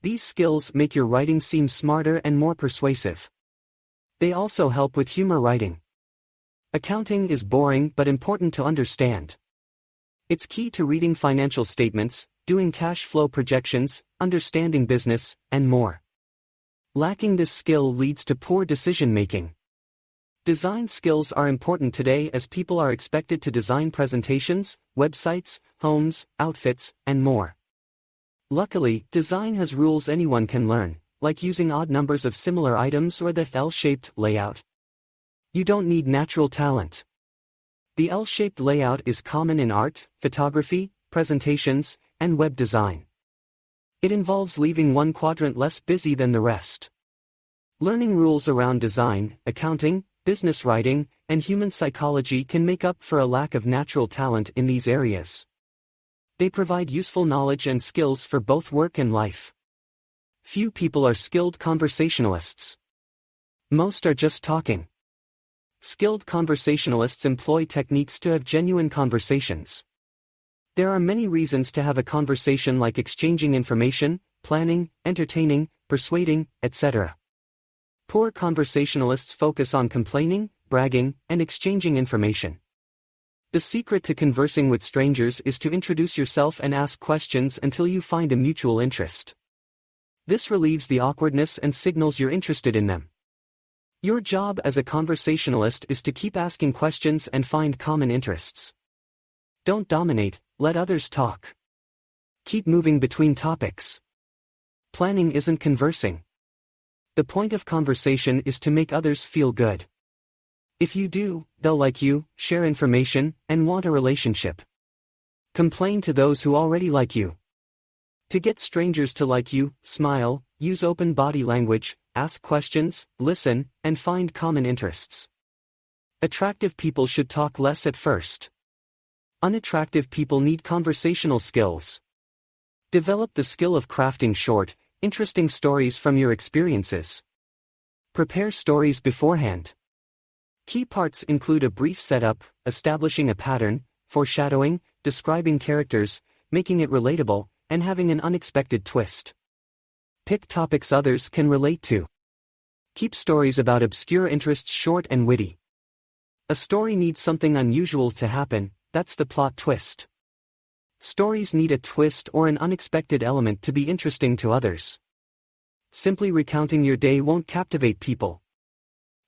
These skills make your writing seem smarter and more persuasive. They also help with humor writing. Accounting is boring but important to understand. It's key to reading financial statements, doing cash flow projections, understanding business, and more. Lacking this skill leads to poor decision-making. Design skills are important today as people are expected to design presentations, websites, homes, outfits, and more. Luckily, design has rules anyone can learn, like using odd numbers of similar items or the L-shaped layout. You don't need natural talent. The L-shaped layout is common in art, photography, presentations, and web design. It involves leaving one quadrant less busy than the rest. Learning rules around design, accounting, business writing, and human psychology can make up for a lack of natural talent in these areas. They provide useful knowledge and skills for both work and life. Few people are skilled conversationalists. Most are just talking. Skilled conversationalists employ techniques to have genuine conversations. There are many reasons to have a conversation, like exchanging information, planning, entertaining, persuading, etc. Poor conversationalists focus on complaining, bragging, and exchanging information. The secret to conversing with strangers is to introduce yourself and ask questions until you find a mutual interest. This relieves the awkwardness and signals you're interested in them. Your job as a conversationalist is to keep asking questions and find common interests. Don't dominate, let others talk. Keep moving between topics. Planning isn't conversing. The point of conversation is to make others feel good. If you do, they'll like you, share information, and want a relationship. Complain to those who already like you. To get strangers to like you, smile, use open body language, ask questions, listen, and find common interests. Attractive people should talk less at first. Unattractive people need conversational skills. Develop the skill of crafting short, interesting stories from your experiences. Prepare stories beforehand. Key parts include a brief setup, establishing a pattern, foreshadowing, describing characters, making it relatable, and having an unexpected twist. Pick topics others can relate to. Keep stories about obscure interests short and witty. A story needs something unusual to happen, that's the plot twist. Stories need a twist or an unexpected element to be interesting to others. Simply recounting your day won't captivate people.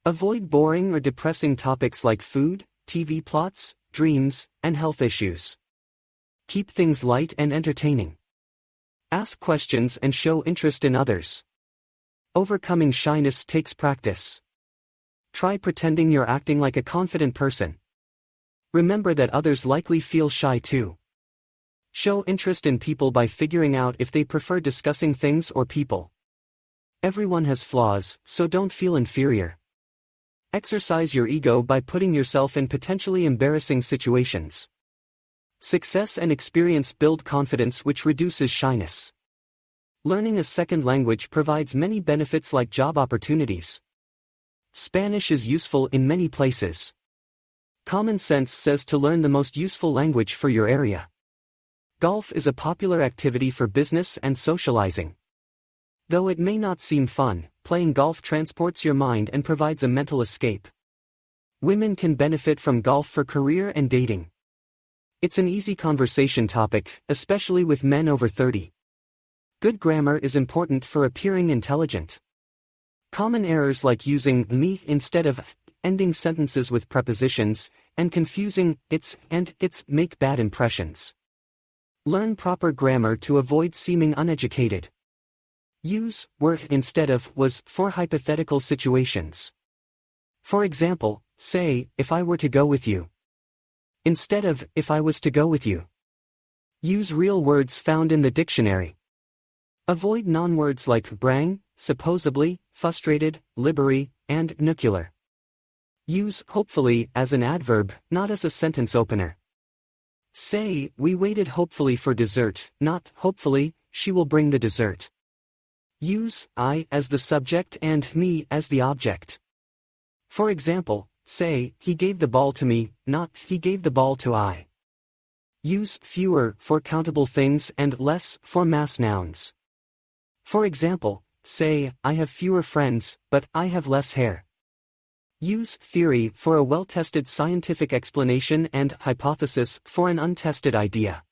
Avoid boring or depressing topics like food, TV plots, dreams, and health issues. Keep things light and entertaining. Ask questions and show interest in others. Overcoming shyness takes practice. Try pretending you're acting like a confident person. Remember that others likely feel shy too. Show interest in people by figuring out if they prefer discussing things or people. Everyone has flaws, so don't feel inferior. Exercise your ego by putting yourself in potentially embarrassing situations. Success and experience build confidence, which reduces shyness. Learning a second language provides many benefits like job opportunities. Spanish is useful in many places. Common sense says to learn the most useful language for your area. Golf is a popular activity for business and socializing. Though it may not seem fun, playing golf transports your mind and provides a mental escape. Women can benefit from golf for career and dating. It's an easy conversation topic, especially with men over 30. Good grammar is important for appearing intelligent. Common errors like using me instead of ending sentences with prepositions, and confusing it's and its make bad impressions. Learn proper grammar to avoid seeming uneducated. Use were instead of was for hypothetical situations. For example, say, if I were to go with you, instead of if I was to go with you. Use real words found in the dictionary. Avoid non-words like brang, supposedly, frustrated, library, and nuclear. Use hopefully as an adverb, not as a sentence opener. Say, we waited hopefully for dessert, not hopefully, she will bring the dessert. Use I as the subject and me as the object. For example, say, he gave the ball to me, not he gave the ball to I. Use fewer for countable things and less for mass nouns. For example, say, I have fewer friends, but I have less hair. Use theory for a well-tested scientific explanation and hypothesis for an untested idea.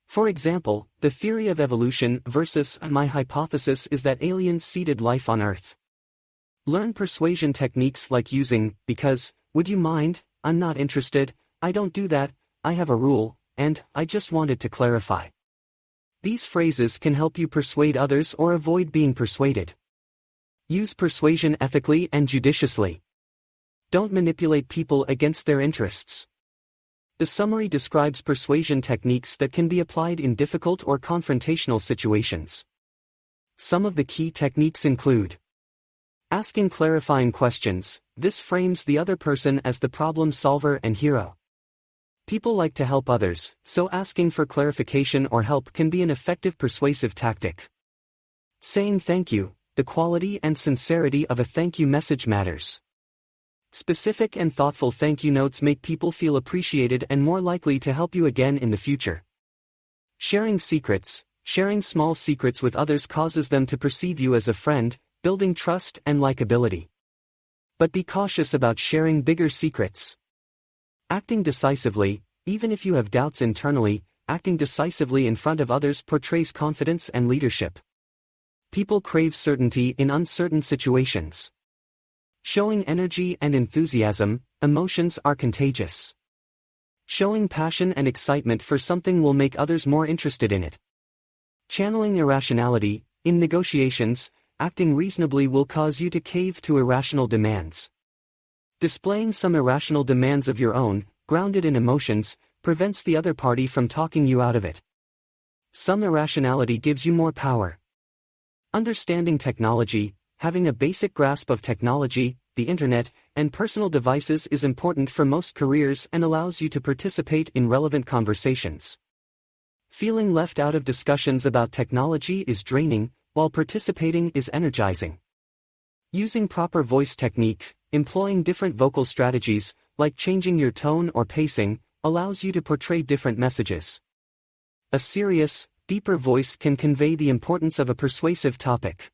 For example, the theory of evolution versus my hypothesis is that aliens seeded life on Earth. Learn persuasion techniques like using because, would you mind, I'm not interested, I don't do that, I have a rule, and I just wanted to clarify. These phrases can help you persuade others or avoid being persuaded. Use persuasion ethically and judiciously. Don't manipulate people against their interests. The summary describes persuasion techniques that can be applied in difficult or confrontational situations. Some of the key techniques include asking clarifying questions. This frames the other person as the problem solver and hero. People like to help others, so asking for clarification or help can be an effective persuasive tactic. Saying thank you. The quality and sincerity of a thank you message matters. Specific and thoughtful thank you notes make people feel appreciated and more likely to help you again in the future. Sharing secrets. Sharing small secrets with others causes them to perceive you as a friend, building trust and likability. But be cautious about sharing bigger secrets. Acting decisively. Even if you have doubts internally, acting decisively in front of others portrays confidence and leadership. People crave certainty in uncertain situations. Showing energy and enthusiasm. Emotions are contagious. Showing passion and excitement for something will make others more interested in it. Channeling irrationality. In negotiations, acting reasonably will cause you to cave to irrational demands. Displaying some irrational demands of your own, grounded in emotions, prevents the other party from talking you out of it. Some irrationality gives you more power. Understanding technology. having a basic grasp of technology, the internet, and personal devices is important for most careers and allows you to participate in relevant conversations. Feeling left out of discussions about technology is draining, while participating is energizing. Using proper voice technique, employing different vocal strategies, like changing your tone or pacing, allows you to portray different messages. A serious, deeper voice can convey the importance of a persuasive topic.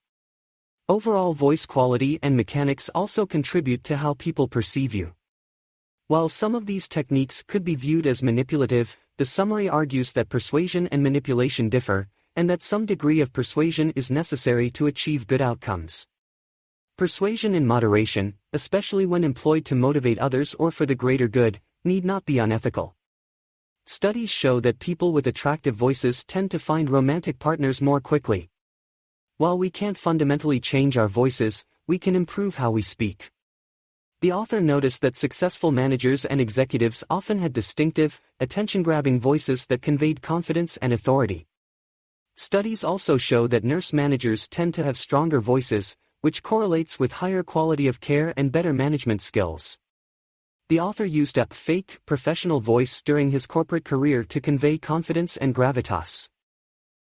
Overall voice quality and mechanics also contribute to how people perceive you. While some of these techniques could be viewed as manipulative, the summary argues that persuasion and manipulation differ, and that some degree of persuasion is necessary to achieve good outcomes. Persuasion in moderation, especially when employed to motivate others or for the greater good, need not be unethical. Studies show that people with attractive voices tend to find romantic partners more quickly. While we can't fundamentally change our voices, we can improve how we speak. The author noticed that successful managers and executives often had distinctive, attention-grabbing voices that conveyed confidence and authority. Studies also show that nurse managers tend to have stronger voices, which correlates with higher quality of care and better management skills. The author used a fake, professional voice during his corporate career to convey confidence and gravitas.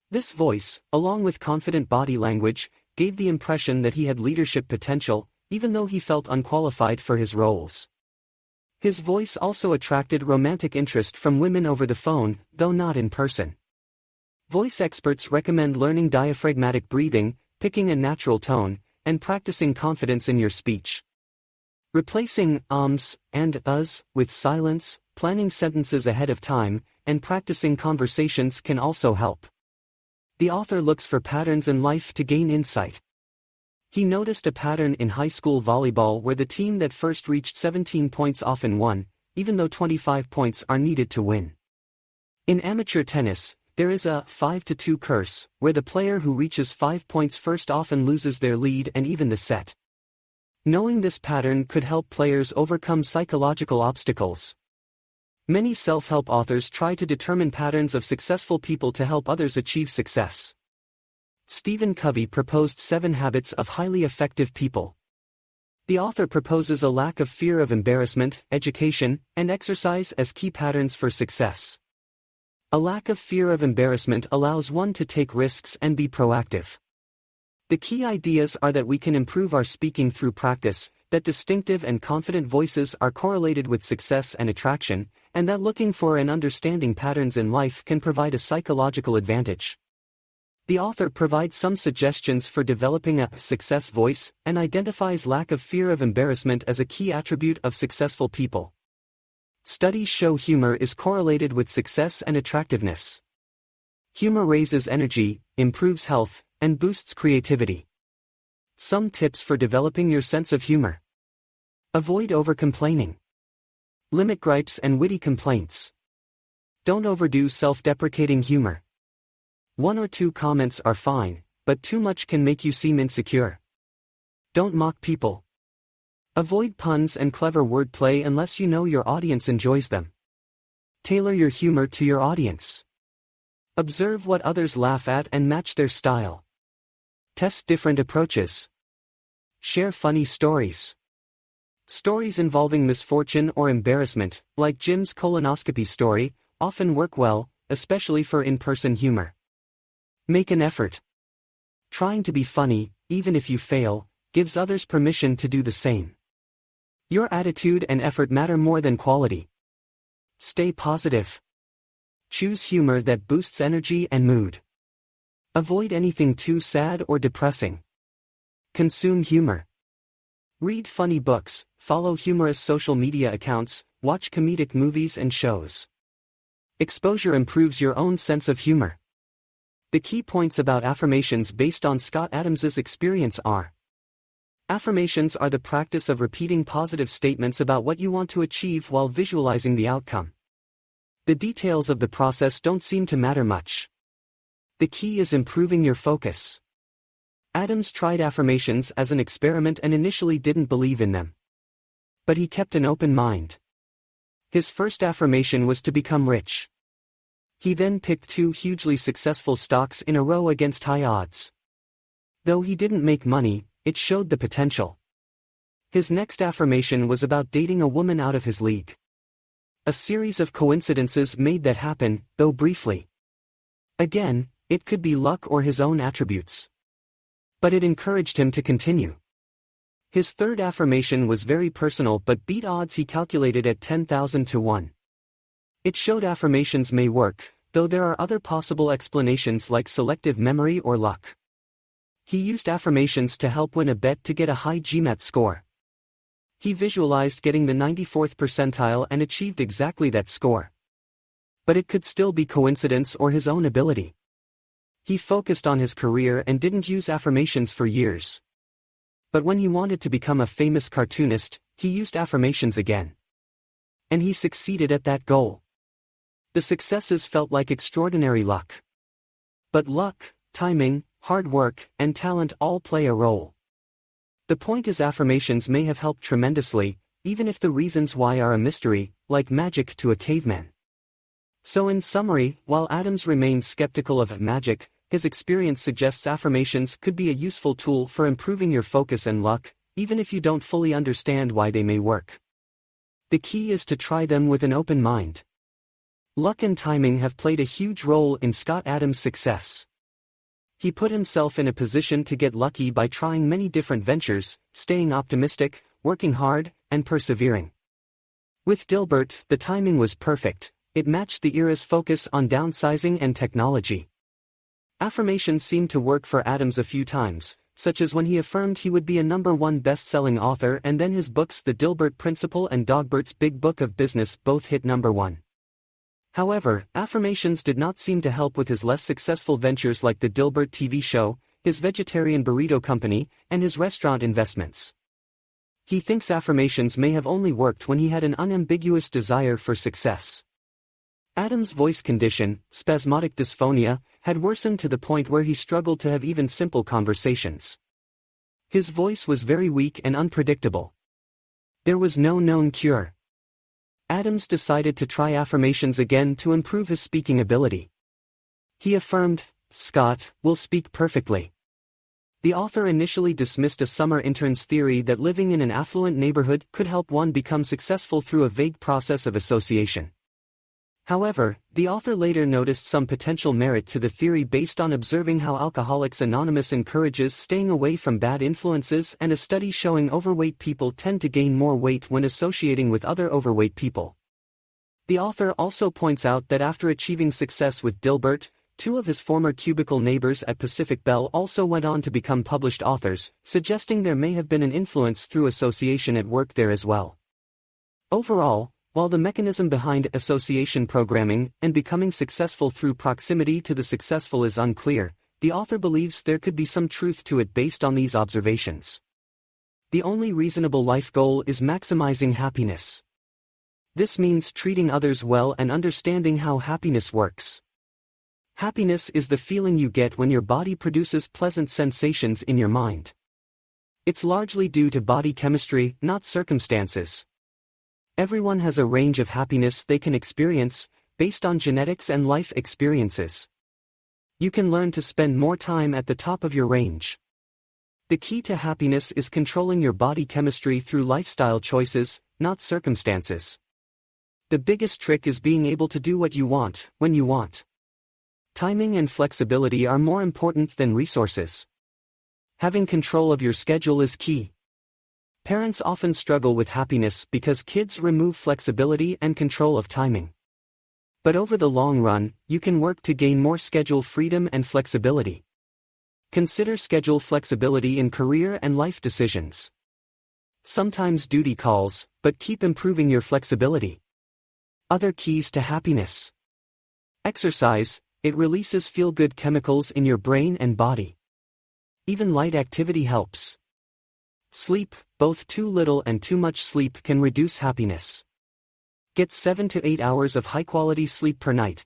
This voice, along with confident body language, gave the impression that he had leadership potential, even though he felt unqualified for his roles. His voice also attracted romantic interest from women over the phone, though not in person. Voice experts recommend learning diaphragmatic breathing, picking a natural tone, and practicing confidence in your speech. Replacing ums and us with silence, planning sentences ahead of time, and practicing conversations can also help. The author looks for patterns in life to gain insight. He noticed a pattern in high school volleyball where the team that first reached 17 points often won, even though 25 points are needed to win. In amateur tennis, there is a 5-2 curse, where the player who reaches 5 points first often loses their lead and even the set. Knowing this pattern could help players overcome psychological obstacles. Many self-help authors try to determine patterns of successful people to help others achieve success. Stephen Covey proposed 7 habits of highly effective people. The author proposes a lack of fear of embarrassment, education, and exercise as key patterns for success. A lack of fear of embarrassment allows one to take risks and be proactive. The key ideas are that we can improve our speaking through practice, that distinctive and confident voices are correlated with success and attraction, and that looking for and understanding patterns in life can provide a psychological advantage. The author provides some suggestions for developing a success voice and identifies lack of fear of embarrassment as a key attribute of successful people. Studies show humor is correlated with success and attractiveness. Humor raises energy, improves health, and boosts creativity. Some tips for developing your sense of humor. Avoid over-complaining. Limit gripes and witty complaints. Don't overdo self-deprecating humor. 1 or 2 comments are fine, but too much can make you seem insecure. Don't mock people. Avoid puns and clever wordplay unless you know your audience enjoys them. Tailor your humor to your audience. Observe what others laugh at and match their style. Test different approaches. Share funny stories. Stories involving misfortune or embarrassment, like Jim's colonoscopy story, often work well, especially for in-person humor. Make an effort. Trying to be funny, even if you fail, gives others permission to do the same. Your attitude and effort matter more than quality. Stay positive. Choose humor that boosts energy and mood. Avoid anything too sad or depressing. Consume humor. Read funny books, follow humorous social media accounts, watch comedic movies and shows. Exposure improves your own sense of humor. The key points about affirmations based on Scott Adams's experience are: affirmations are the practice of repeating positive statements about what you want to achieve while visualizing the outcome. The details of the process don't seem to matter much. The key is improving your focus. Adams tried affirmations as an experiment and initially didn't believe in them. But he kept an open mind. His first affirmation was to become rich. He then picked 2 hugely successful stocks in a row against high odds. Though he didn't make money, it showed the potential. His next affirmation was about dating a woman out of his league. A series of coincidences made that happen, though briefly. Again, it could be luck or his own attributes. But it encouraged him to continue. His third affirmation was very personal but beat odds he calculated at 10,000 to 1. It showed affirmations may work, though there are other possible explanations like selective memory or luck. He used affirmations to help win a bet to get a high GMAT score. He visualized getting the 94th percentile and achieved exactly that score. But it could still be coincidence or his own ability. He focused on his career and didn't use affirmations for years. But when he wanted to become a famous cartoonist, he used affirmations again. And he succeeded at that goal. The successes felt like extraordinary luck. But luck, timing, hard work, and talent all play a role. The point is affirmations may have helped tremendously, even if the reasons why are a mystery, like magic to a caveman. So in summary, while Adams remains skeptical of magic, his experience suggests affirmations could be a useful tool for improving your focus and luck, even if you don't fully understand why they may work. The key is to try them with an open mind. Luck and timing have played a huge role in Scott Adams' success. He put himself in a position to get lucky by trying many different ventures, staying optimistic, working hard, and persevering. With Dilbert, the timing was perfect. It matched the era's focus on downsizing and technology. Affirmations seemed to work for Adams a few times, such as when he affirmed he would be a #1 best-selling author, and then his books The Dilbert Principle and Dogbert's Big Book of Business both hit #1. However, affirmations did not seem to help with his less successful ventures like the Dilbert TV show, his vegetarian burrito company, and his restaurant investments. He thinks affirmations may have only worked when he had an unambiguous desire for success. Adams' voice condition, spasmodic dysphonia, had worsened to the point where he struggled to have even simple conversations. His voice was very weak and unpredictable. There was no known cure. Adams decided to try affirmations again to improve his speaking ability. He affirmed, "Scott will speak perfectly." The author initially dismissed a summer intern's theory that living in an affluent neighborhood could help one become successful through a vague process of association. However, the author later noticed some potential merit to the theory based on observing how Alcoholics Anonymous encourages staying away from bad influences and a study showing overweight people tend to gain more weight when associating with other overweight people. The author also points out that after achieving success with Dilbert, two of his former cubicle neighbors at Pacific Bell also went on to become published authors, suggesting there may have been an influence through association at work there as well. Overall, while the mechanism behind association programming and becoming successful through proximity to the successful is unclear, the author believes there could be some truth to it based on these observations. The only reasonable life goal is maximizing happiness. This means treating others well and understanding how happiness works. Happiness is the feeling you get when your body produces pleasant sensations in your mind. It's largely due to body chemistry, not circumstances. Everyone has a range of happiness they can experience, based on genetics and life experiences. You can learn to spend more time at the top of your range. The key to happiness is controlling your body chemistry through lifestyle choices, not circumstances. The biggest trick is being able to do what you want, when you want. Timing and flexibility are more important than resources. Having control of your schedule is key. Parents often struggle with happiness because kids remove flexibility and control of timing. But over the long run, you can work to gain more schedule freedom and flexibility. Consider schedule flexibility in career and life decisions. Sometimes duty calls, but keep improving your flexibility. Other keys to happiness. Exercise, it releases feel-good chemicals in your brain and body. Even light activity helps. Sleep, both too little and too much sleep can reduce happiness. Get 7 to 8 hours of high-quality sleep per night.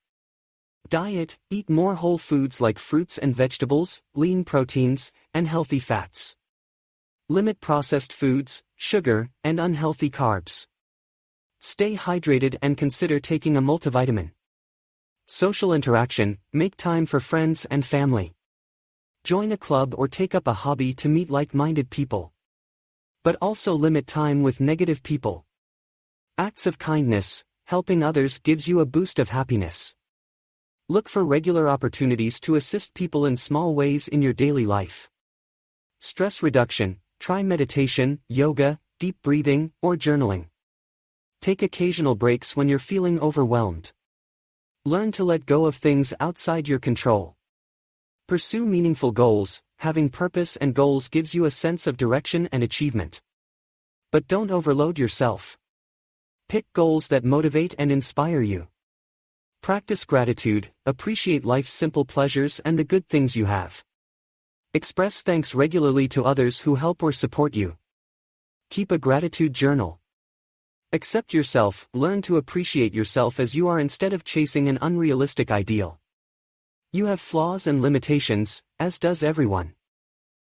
Diet, eat more whole foods like fruits and vegetables, lean proteins, and healthy fats. Limit processed foods, sugar, and unhealthy carbs. Stay hydrated and consider taking a multivitamin. Social interaction, make time for friends and family. Join a club or take up a hobby to meet like-minded people. But also limit time with negative people. Acts of kindness, helping others gives you a boost of happiness. Look for regular opportunities to assist people in small ways in your daily life. Stress reduction, try meditation, yoga, deep breathing, or journaling. Take occasional breaks when you're feeling overwhelmed. Learn to let go of things outside your control. Pursue meaningful goals. Having purpose and goals gives you a sense of direction and achievement. But don't overload yourself. Pick goals that motivate and inspire you. Practice gratitude, appreciate life's simple pleasures and the good things you have. Express thanks regularly to others who help or support you. Keep a gratitude journal. Accept yourself, learn to appreciate yourself as you are instead of chasing an unrealistic ideal. You have flaws and limitations, as does everyone.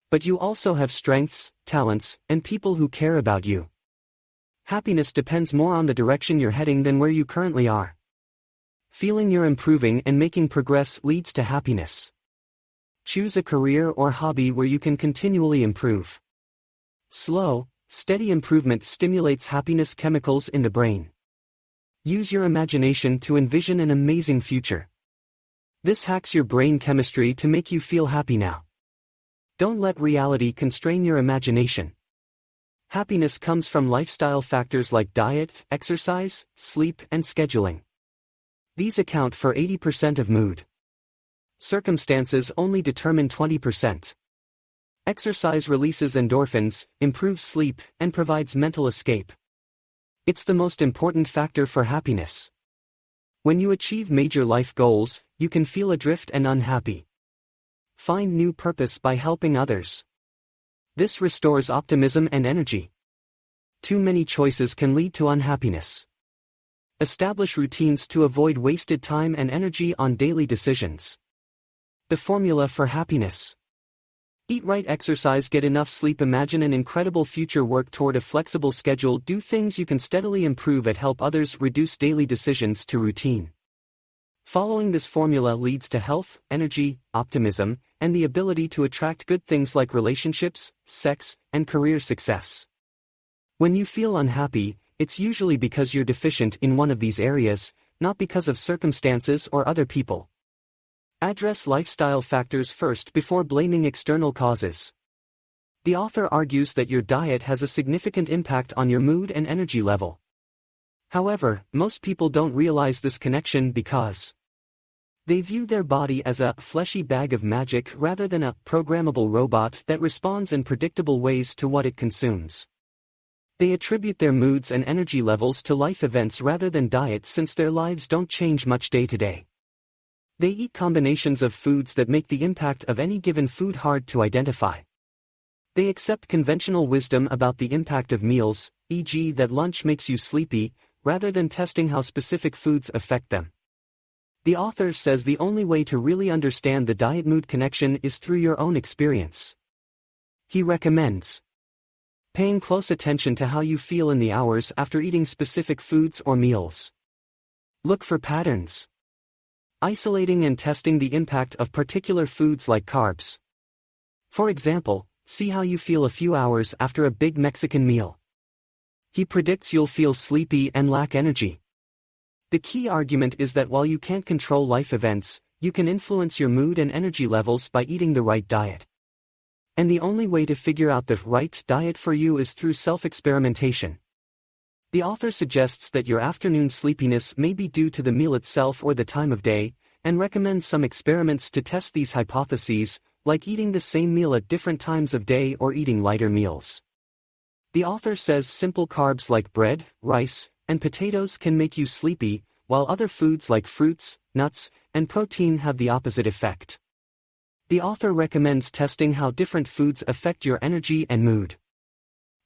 But you also have strengths, talents, and people who care about you. Happiness depends more on the direction you're heading than where you currently are. Feeling you're improving and making progress leads to happiness. Choose a career or hobby where you can continually improve. Slow, steady improvement stimulates happiness chemicals in the brain. Use your imagination to envision an amazing future. This hacks your brain chemistry to make you feel happy now. Don't let reality constrain your imagination. Happiness comes from lifestyle factors like diet, exercise, sleep, and scheduling. These account for 80% of mood. Circumstances only determine 20%. Exercise releases endorphins, improves sleep, and provides mental escape. It's the most important factor for happiness. When you achieve major life goals, you can feel adrift and unhappy. Find new purpose by helping others. This restores optimism and energy. Too many choices can lead to unhappiness. Establish routines to avoid wasted time and energy on daily decisions. The formula for happiness. Eat right, exercise, get enough sleep, imagine an incredible future, work toward a flexible schedule, do things you can steadily improve at, help others, reduce daily decisions to routine. Following this formula leads to health, energy, optimism, and the ability to attract good things like relationships, sex, and career success. When you feel unhappy, it's usually because you're deficient in one of these areas, not because of circumstances or other people. Address lifestyle factors first before blaming external causes. The author argues that your diet has a significant impact on your mood and energy level. However, most people don't realize this connection because they view their body as a fleshy bag of magic rather than a programmable robot that responds in predictable ways to what it consumes. They attribute their moods and energy levels to life events rather than diet, since their lives don't change much day to day. They eat combinations of foods that make the impact of any given food hard to identify. They accept conventional wisdom about the impact of meals, e.g., that lunch makes you sleepy, rather than testing how specific foods affect them. The author says the only way to really understand the diet-mood connection is through your own experience. He recommends paying close attention to how you feel in the hours after eating specific foods or meals. Look for patterns. Isolating and testing the impact of particular foods like carbs. For example, see how you feel a few hours after a big Mexican meal. He predicts you'll feel sleepy and lack energy. The key argument is that while you can't control life events, you can influence your mood and energy levels by eating the right diet. And the only way to figure out the right diet for you is through self-experimentation. The author suggests that your afternoon sleepiness may be due to the meal itself or the time of day, and recommends some experiments to test these hypotheses, like eating the same meal at different times of day or eating lighter meals. The author says simple carbs like bread, rice, and potatoes can make you sleepy, while other foods like fruits, nuts, and protein have the opposite effect. The author recommends testing how different foods affect your energy and mood.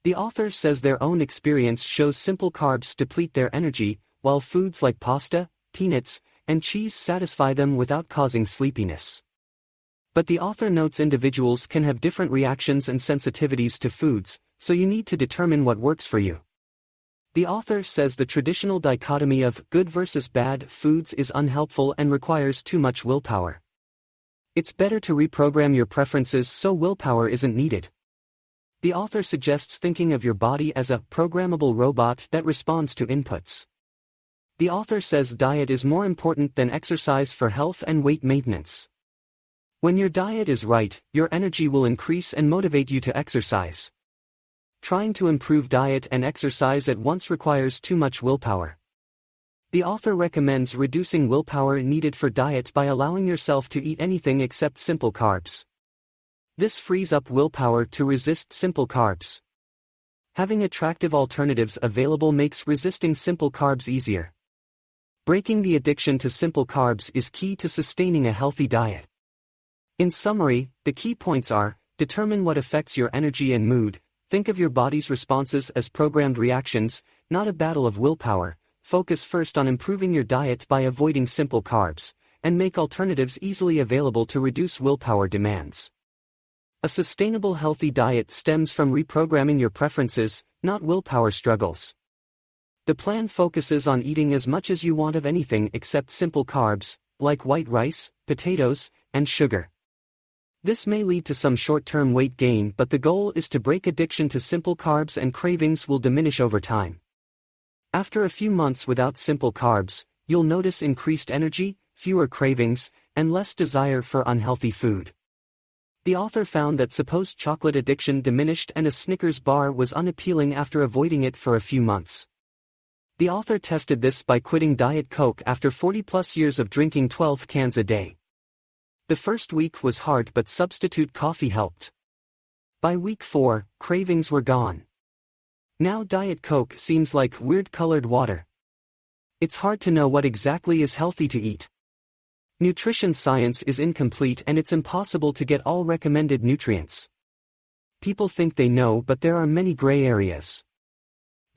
The author says their own experience shows simple carbs deplete their energy, while foods like pasta, peanuts, and cheese satisfy them without causing sleepiness. But the author notes individuals can have different reactions and sensitivities to foods, so you need to determine what works for you. The author says the traditional dichotomy of good versus bad foods is unhelpful and requires too much willpower. It's better to reprogram your preferences so willpower isn't needed. The author suggests thinking of your body as a programmable robot that responds to inputs. The author says diet is more important than exercise for health and weight maintenance. When your diet is right, your energy will increase and motivate you to exercise. Trying to improve diet and exercise at once requires too much willpower. The author recommends reducing willpower needed for diet by allowing yourself to eat anything except simple carbs. This frees up willpower to resist simple carbs. Having attractive alternatives available makes resisting simple carbs easier. Breaking the addiction to simple carbs is key to sustaining a healthy diet. In summary, the key points are: determine what affects your energy and mood, think of your body's responses as programmed reactions, not a battle of willpower, focus first on improving your diet by avoiding simple carbs, and make alternatives easily available to reduce willpower demands. A sustainable healthy diet stems from reprogramming your preferences, not willpower struggles. The plan focuses on eating as much as you want of anything except simple carbs, like white rice, potatoes, and sugar. This may lead to some short-term weight gain, but the goal is to break addiction to simple carbs and cravings will diminish over time. After a few months without simple carbs, you'll notice increased energy, fewer cravings, and less desire for unhealthy food. The author found that supposed chocolate addiction diminished and a Snickers bar was unappealing after avoiding it for a few months. The author tested this by quitting Diet Coke after 40+ years of drinking 12 cans a day. The first week was hard, but substitute coffee helped. By week 4, cravings were gone. Now Diet Coke seems like weird colored water. It's hard to know what exactly is healthy to eat. Nutrition science is incomplete and it's impossible to get all recommended nutrients. People think they know, but there are many gray areas.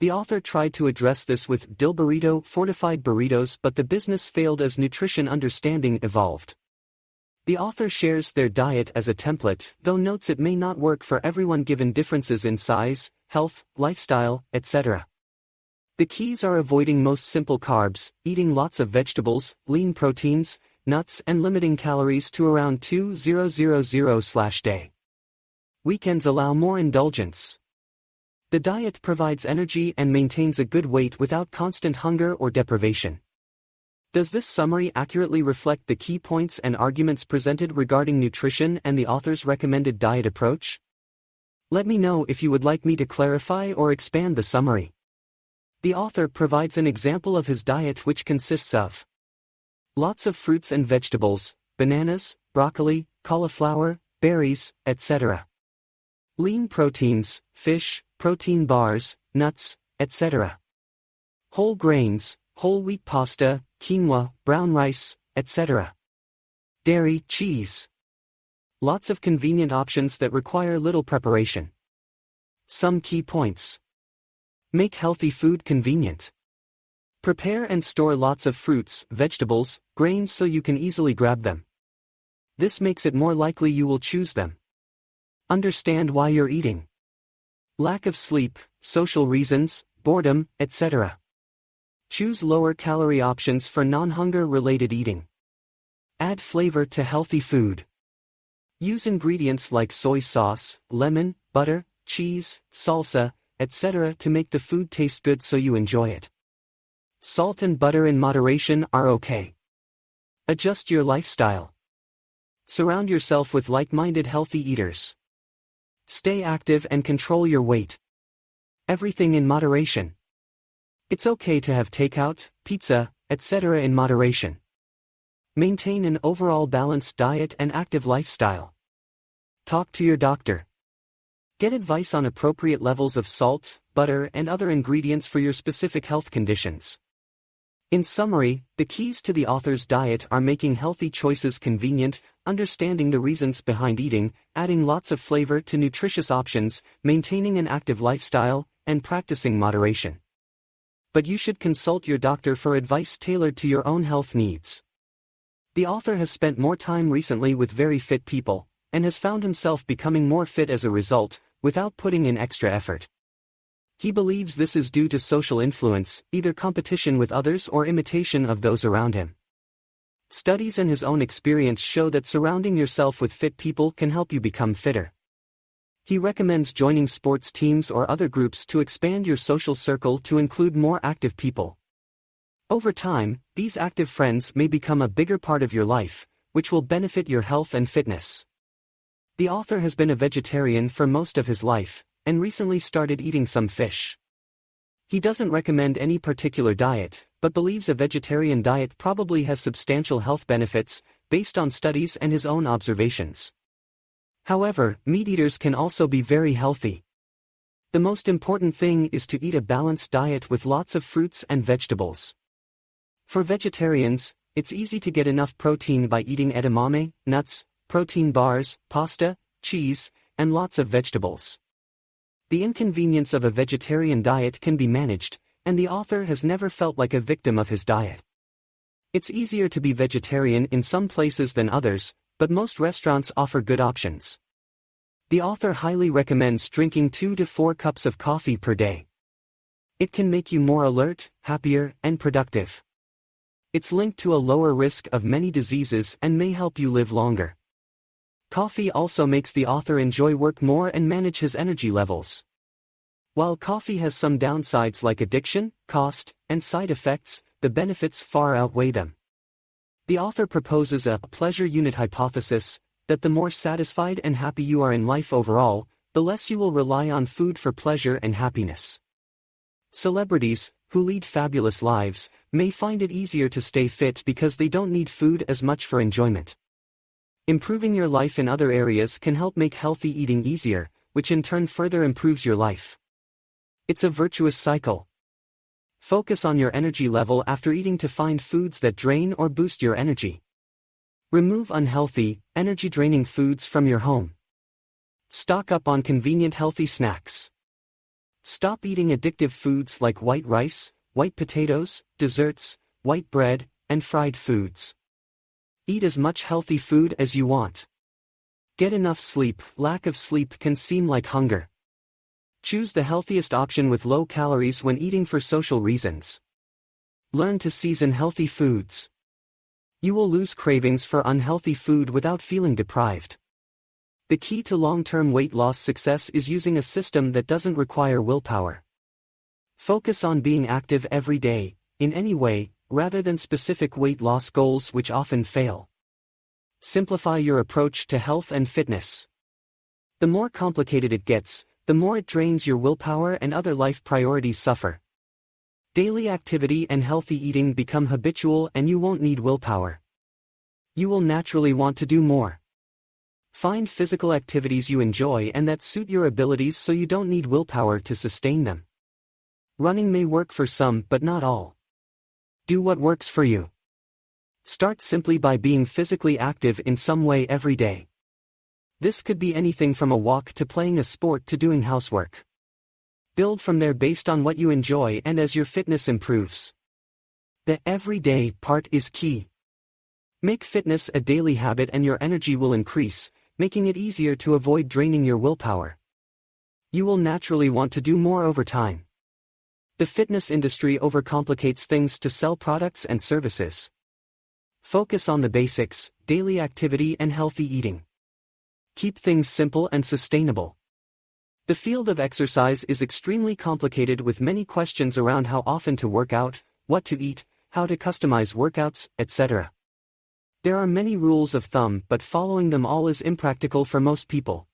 The author tried to address this with dill burrito fortified burritos, but the business failed as nutrition understanding evolved. The author shares their diet as a template, though notes it may not work for everyone given differences in size, health, lifestyle, etc. The keys are avoiding most simple carbs, eating lots of vegetables, lean proteins, nuts, and limiting calories to around 2,000/day. Weekends allow more indulgence. The diet provides energy and maintains a good weight without constant hunger or deprivation. Does this summary accurately reflect the key points and arguments presented regarding nutrition and the author's recommended diet approach? Let me know if you would like me to clarify or expand the summary. The author provides an example of his diet, which consists of lots of fruits and vegetables, bananas, broccoli, cauliflower, berries, etc. Lean proteins, fish, protein bars, nuts, etc. Whole grains, whole wheat pasta, quinoa, brown rice, etc. Dairy, cheese. Lots of convenient options that require little preparation. Some key points. Make healthy food convenient. Prepare and store lots of fruits, vegetables, grains so you can easily grab them. This makes it more likely you will choose them. Understand why you're eating. Lack of sleep, social reasons, boredom, etc. Choose lower calorie options for non-hunger related eating. Add flavor to healthy food. Use ingredients like soy sauce, lemon, butter, cheese, salsa, etc. to make the food taste good so you enjoy it. Salt and butter in moderation are okay. Adjust your lifestyle. Surround yourself with like-minded healthy eaters. Stay active and control your weight. Everything in moderation. It's okay to have takeout, pizza, etc. in moderation. Maintain an overall balanced diet and active lifestyle. Talk to your doctor. Get advice on appropriate levels of salt, butter, and other ingredients for your specific health conditions. In summary, the keys to the author's diet are making healthy choices convenient, understanding the reasons behind eating, adding lots of flavor to nutritious options, maintaining an active lifestyle, and practicing moderation. But you should consult your doctor for advice tailored to your own health needs. The author has spent more time recently with very fit people, and has found himself becoming more fit as a result, without putting in extra effort. He believes this is due to social influence, either competition with others or imitation of those around him. Studies and his own experience show that surrounding yourself with fit people can help you become fitter. He recommends joining sports teams or other groups to expand your social circle to include more active people. Over time, these active friends may become a bigger part of your life, which will benefit your health and fitness. The author has been a vegetarian for most of his life, and recently started eating some fish. He doesn't recommend any particular diet, but believes a vegetarian diet probably has substantial health benefits, based on studies and his own observations. However, meat eaters can also be very healthy. The most important thing is to eat a balanced diet with lots of fruits and vegetables. For vegetarians, it's easy to get enough protein by eating edamame, nuts, protein bars, pasta, cheese, and lots of vegetables. The inconvenience of a vegetarian diet can be managed, and the author has never felt like a victim of his diet. It's easier to be vegetarian in some places than others, but most restaurants offer good options. The author highly recommends drinking 2 to 4 cups of coffee per day. It can make you more alert, happier, and productive. It's linked to a lower risk of many diseases and may help you live longer. Coffee also makes the author enjoy work more and manage his energy levels. While coffee has some downsides like addiction, cost, and side effects, the benefits far outweigh them. The author proposes a pleasure unit hypothesis, that the more satisfied and happy you are in life overall, the less you will rely on food for pleasure and happiness. Celebrities, who lead fabulous lives, may find it easier to stay fit because they don't need food as much for enjoyment. Improving your life in other areas can help make healthy eating easier, which in turn further improves your life. It's a virtuous cycle. Focus on your energy level after eating to find foods that drain or boost your energy. Remove unhealthy, energy-draining foods from your home. Stock up on convenient healthy snacks. Stop eating addictive foods like white rice, white potatoes, desserts, white bread, and fried foods. Eat as much healthy food as you want. Get enough sleep. Lack of sleep can seem like hunger. Choose the healthiest option with low calories when eating for social reasons. Learn to season healthy foods. You will lose cravings for unhealthy food without feeling deprived. The key to long-term weight loss success is using a system that doesn't require willpower. Focus on being active every day, in any way, rather than specific weight loss goals which often fail. Simplify your approach to health and fitness. The more complicated it gets, the more it drains your willpower and other life priorities suffer. Daily activity and healthy eating become habitual and you won't need willpower. You will naturally want to do more. Find physical activities you enjoy and that suit your abilities so you don't need willpower to sustain them. Running may work for some but not all. Do what works for you. Start simply by being physically active in some way every day. This could be anything from a walk to playing a sport to doing housework. Build from there based on what you enjoy and as your fitness improves. The everyday part is key. Make fitness a daily habit and your energy will increase, making it easier to avoid draining your willpower. You will naturally want to do more over time. The fitness industry overcomplicates things to sell products and services. Focus on the basics, daily activity and healthy eating. Keep things simple and sustainable. The field of exercise is extremely complicated with many questions around how often to work out, what to eat, how to customize workouts, etc. There are many rules of thumb but following them all is impractical for most people.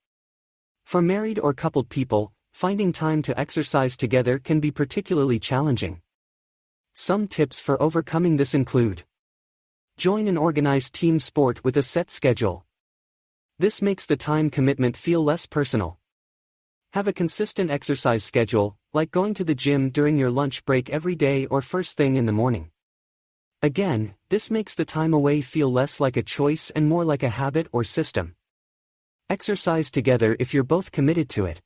For married or coupled people, finding time to exercise together can be particularly challenging. Some tips for overcoming this include: join an organized team sport with a set schedule. This makes the time commitment feel less personal. Have a consistent exercise schedule, like going to the gym during your lunch break every day or first thing in the morning. Again, this makes the time away feel less like a choice and more like a habit or system. Exercise together if you're both committed to it.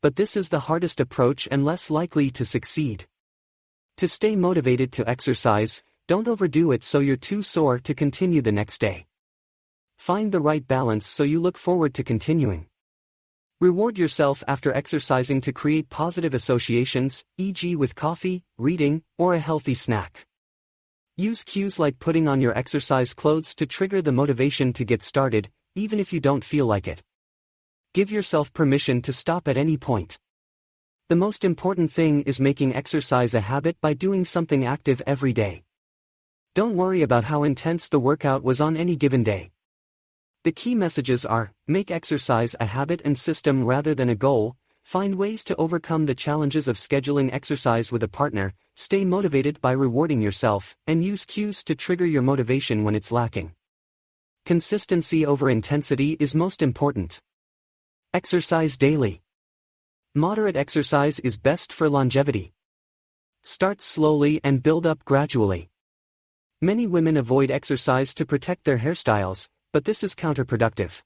But this is the hardest approach and less likely to succeed. To stay motivated to exercise, don't overdo it so you're too sore to continue the next day. Find the right balance so you look forward to continuing. Reward yourself after exercising to create positive associations, e.g. with coffee, reading, or a healthy snack. Use cues like putting on your exercise clothes to trigger the motivation to get started, even if you don't feel like it. Give yourself permission to stop at any point. The most important thing is making exercise a habit by doing something active every day. Don't worry about how intense the workout was on any given day. The key messages are: make exercise a habit and system rather than a goal, find ways to overcome the challenges of scheduling exercise with a partner, stay motivated by rewarding yourself, and use cues to trigger your motivation when it's lacking. Consistency over intensity is most important. Exercise daily. Moderate exercise is best for longevity. Start slowly and build up gradually. Many women avoid exercise to protect their hairstyles, but this is counterproductive.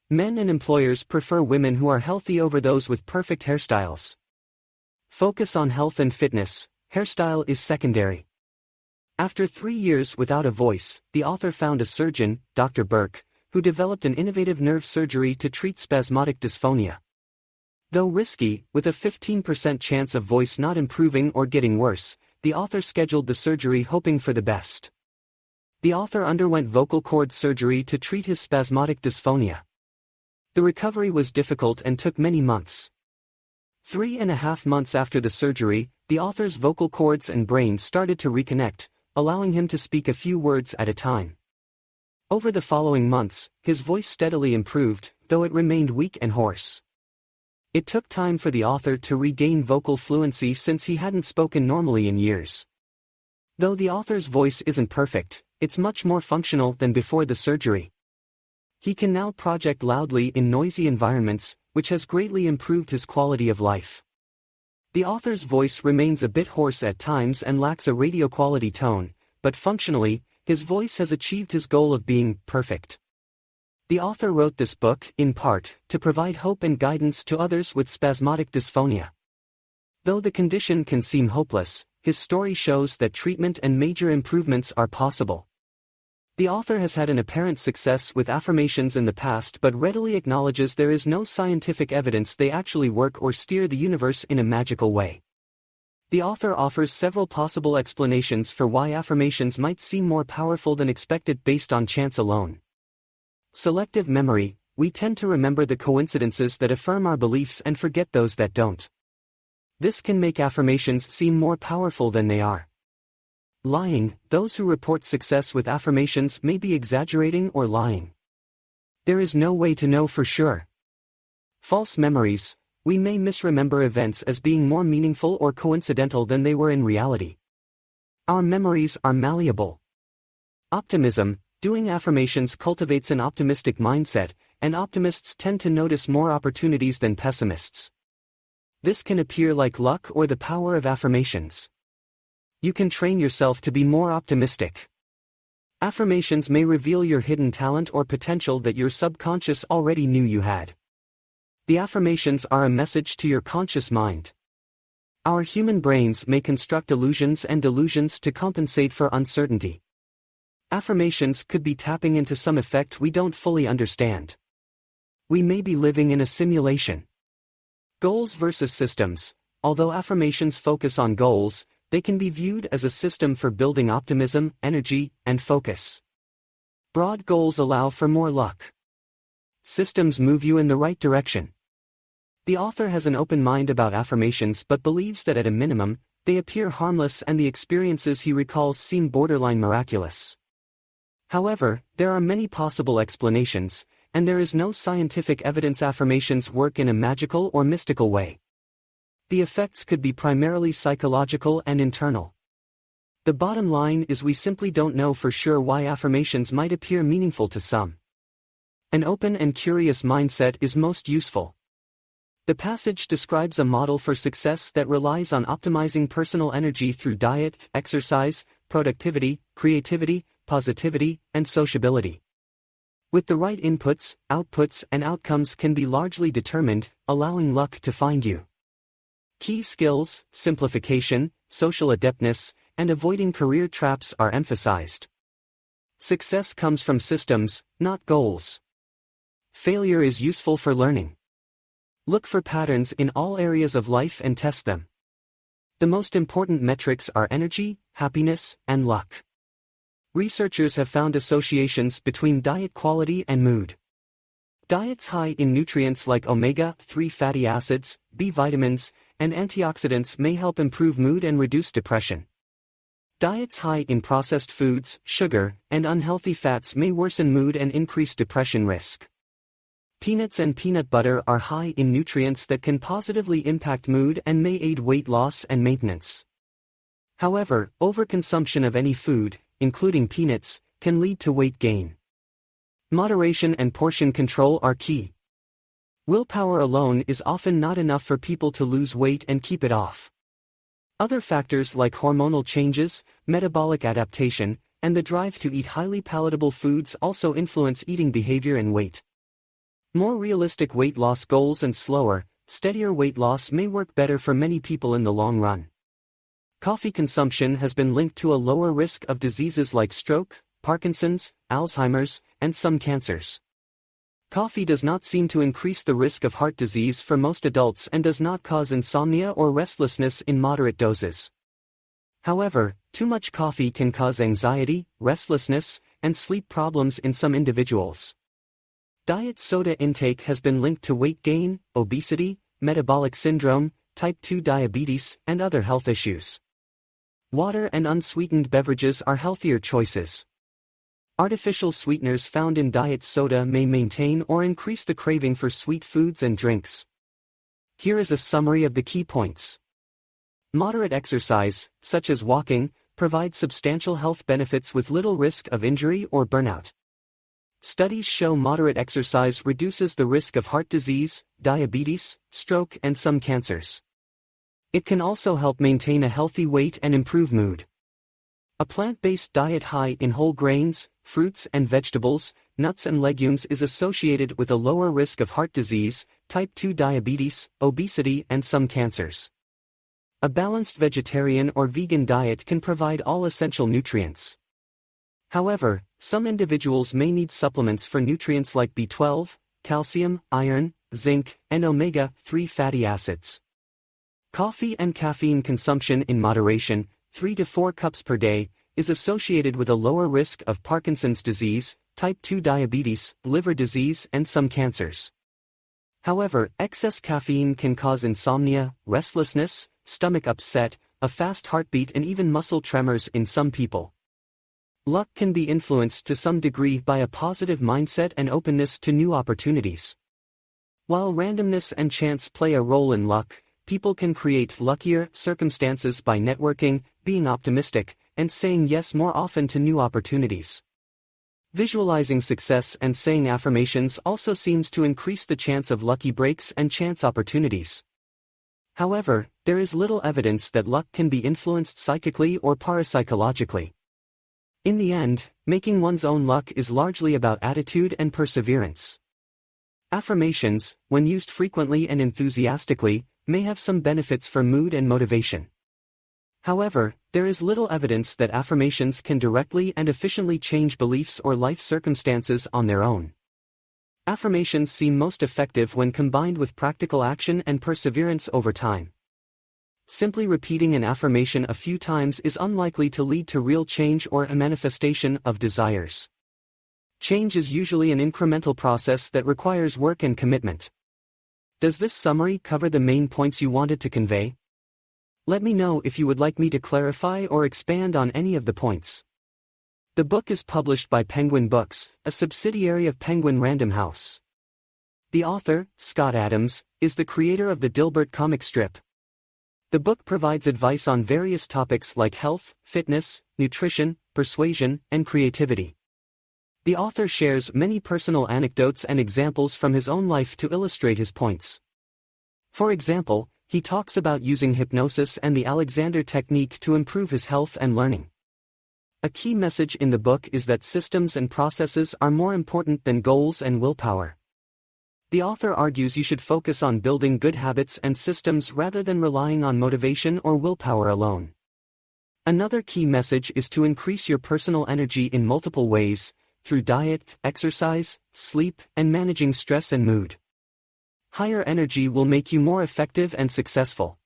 Men and employers prefer women who are healthy over those with perfect hairstyles. Focus on health and fitness, hairstyle is secondary. After 3 years without a voice, the author found a surgeon, Dr. Burke, who developed an innovative nerve surgery to treat spasmodic dysphonia. Though risky, with a 15% chance of voice not improving or getting worse, the author scheduled the surgery hoping for the best. The author underwent vocal cord surgery to treat his spasmodic dysphonia. The recovery was difficult and took many months. 3.5 months after the surgery, the author's vocal cords and brain started to reconnect, allowing him to speak a few words at a time. Over the following months, his voice steadily improved, though it remained weak and hoarse. It took time for the author to regain vocal fluency since he hadn't spoken normally in years. Though the author's voice isn't perfect, it's much more functional than before the surgery. He can now project loudly in noisy environments, which has greatly improved his quality of life. The author's voice remains a bit hoarse at times and lacks a radio-quality tone, but functionally, his voice has achieved his goal of being perfect. The author wrote this book, in part, to provide hope and guidance to others with spasmodic dysphonia. Though the condition can seem hopeless, his story shows that treatment and major improvements are possible. The author has had an apparent success with affirmations in the past but readily acknowledges there is no scientific evidence they actually work or steer the universe in a magical way. The author offers several possible explanations for why affirmations might seem more powerful than expected based on chance alone. Selective memory: we tend to remember the coincidences that affirm our beliefs and forget those that don't. This can make affirmations seem more powerful than they are. Lying: those who report success with affirmations may be exaggerating or lying. There is no way to know for sure. False memories: we may misremember events as being more meaningful or coincidental than they were in reality. Our memories are malleable. Optimism: doing affirmations cultivates an optimistic mindset, and optimists tend to notice more opportunities than pessimists. This can appear like luck or the power of affirmations. You can train yourself to be more optimistic. Affirmations may reveal your hidden talent or potential that your subconscious already knew you had. The affirmations are a message to your conscious mind. Our human brains may construct illusions and delusions to compensate for uncertainty. Affirmations could be tapping into some effect we don't fully understand. We may be living in a simulation. Goals versus systems: although affirmations focus on goals, they can be viewed as a system for building optimism, energy, and focus. Broad goals allow for more luck. Systems move you in the right direction. The author has an open mind about affirmations but believes that at a minimum, they appear harmless and the experiences he recalls seem borderline miraculous. However, there are many possible explanations, and there is no scientific evidence affirmations work in a magical or mystical way. The effects could be primarily psychological and internal. The bottom line is we simply don't know for sure why affirmations might appear meaningful to some. An open and curious mindset is most useful. The passage describes a model for success that relies on optimizing personal energy through diet, exercise, productivity, creativity, positivity, and sociability. With the right inputs, outputs, and outcomes can be largely determined, allowing luck to find you. Key skills: simplification, social adeptness, and avoiding career traps are emphasized. Success comes from systems, not goals. Failure is useful for learning. Look for patterns in all areas of life and test them. The most important metrics are energy, happiness, and luck. Researchers have found associations between diet quality and mood. Diets high in nutrients like omega-3 fatty acids, B vitamins, and antioxidants may help improve mood and reduce depression. Diets high in processed foods, sugar, and unhealthy fats may worsen mood and increase depression risk. Peanuts and peanut butter are high in nutrients that can positively impact mood and may aid weight loss and maintenance. However, overconsumption of any food, including peanuts, can lead to weight gain. Moderation and portion control are key. Willpower alone is often not enough for people to lose weight and keep it off. Other factors like hormonal changes, metabolic adaptation, and the drive to eat highly palatable foods also influence eating behavior and weight. More realistic weight loss goals and slower, steadier weight loss may work better for many people in the long run. Coffee consumption has been linked to a lower risk of diseases like stroke, Parkinson's, Alzheimer's, and some cancers. Coffee does not seem to increase the risk of heart disease for most adults and does not cause insomnia or restlessness in moderate doses. However, too much coffee can cause anxiety, restlessness, and sleep problems in some individuals. Diet soda intake has been linked to weight gain, obesity, metabolic syndrome, type 2 diabetes, and other health issues. Water and unsweetened beverages are healthier choices. Artificial sweeteners found in diet soda may maintain or increase the craving for sweet foods and drinks. Here is a summary of the key points. Moderate exercise, such as walking, provides substantial health benefits with little risk of injury or burnout. Studies show moderate exercise reduces the risk of heart disease, diabetes, stroke, and some cancers. It can also help maintain a healthy weight and improve mood. A plant-based diet high in whole grains, fruits and vegetables, nuts and legumes is associated with a lower risk of heart disease, type 2 diabetes, obesity, and some cancers. A balanced vegetarian or vegan diet can provide all essential nutrients. However, some individuals may need supplements for nutrients like B12, calcium, iron, zinc, and omega-3 fatty acids. Coffee and caffeine consumption in moderation, 3 to 4 cups per day, is associated with a lower risk of Parkinson's disease, type 2 diabetes, liver disease, and some cancers. However, excess caffeine can cause insomnia, restlessness, stomach upset, a fast heartbeat, and even muscle tremors in some people. Luck can be influenced to some degree by a positive mindset and openness to new opportunities. While randomness and chance play a role in luck, people can create luckier circumstances by networking, being optimistic, and saying yes more often to new opportunities. Visualizing success and saying affirmations also seems to increase the chance of lucky breaks and chance opportunities. However, there is little evidence that luck can be influenced psychically or parapsychologically. In the end, making one's own luck is largely about attitude and perseverance. Affirmations, when used frequently and enthusiastically, may have some benefits for mood and motivation. However, there is little evidence that affirmations can directly and efficiently change beliefs or life circumstances on their own. Affirmations seem most effective when combined with practical action and perseverance over time. Simply repeating an affirmation a few times is unlikely to lead to real change or a manifestation of desires. Change is usually an incremental process that requires work and commitment. Does this summary cover the main points you wanted to convey? Let me know if you would like me to clarify or expand on any of the points. The book is published by Penguin Books, a subsidiary of Penguin Random House. The author, Scott Adams, is the creator of the Dilbert comic strip. The book provides advice on various topics like health, fitness, nutrition, persuasion, and creativity. The author shares many personal anecdotes and examples from his own life to illustrate his points. For example, he talks about using hypnosis and the Alexander technique to improve his health and learning. A key message in the book is that systems and processes are more important than goals and willpower. The author argues you should focus on building good habits and systems rather than relying on motivation or willpower alone. Another key message is to increase your personal energy in multiple ways, through diet, exercise, sleep, and managing stress and mood. Higher energy will make you more effective and successful.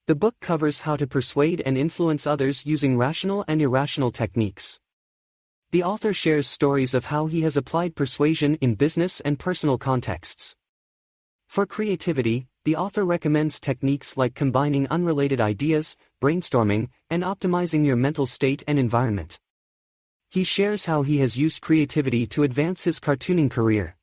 The book covers how to persuade and influence others using rational and irrational techniques. The author shares stories of how he has applied persuasion in business and personal contexts. For creativity, the author recommends techniques like combining unrelated ideas, brainstorming, and optimizing your mental state and environment. He shares how he has used creativity to advance his cartooning career.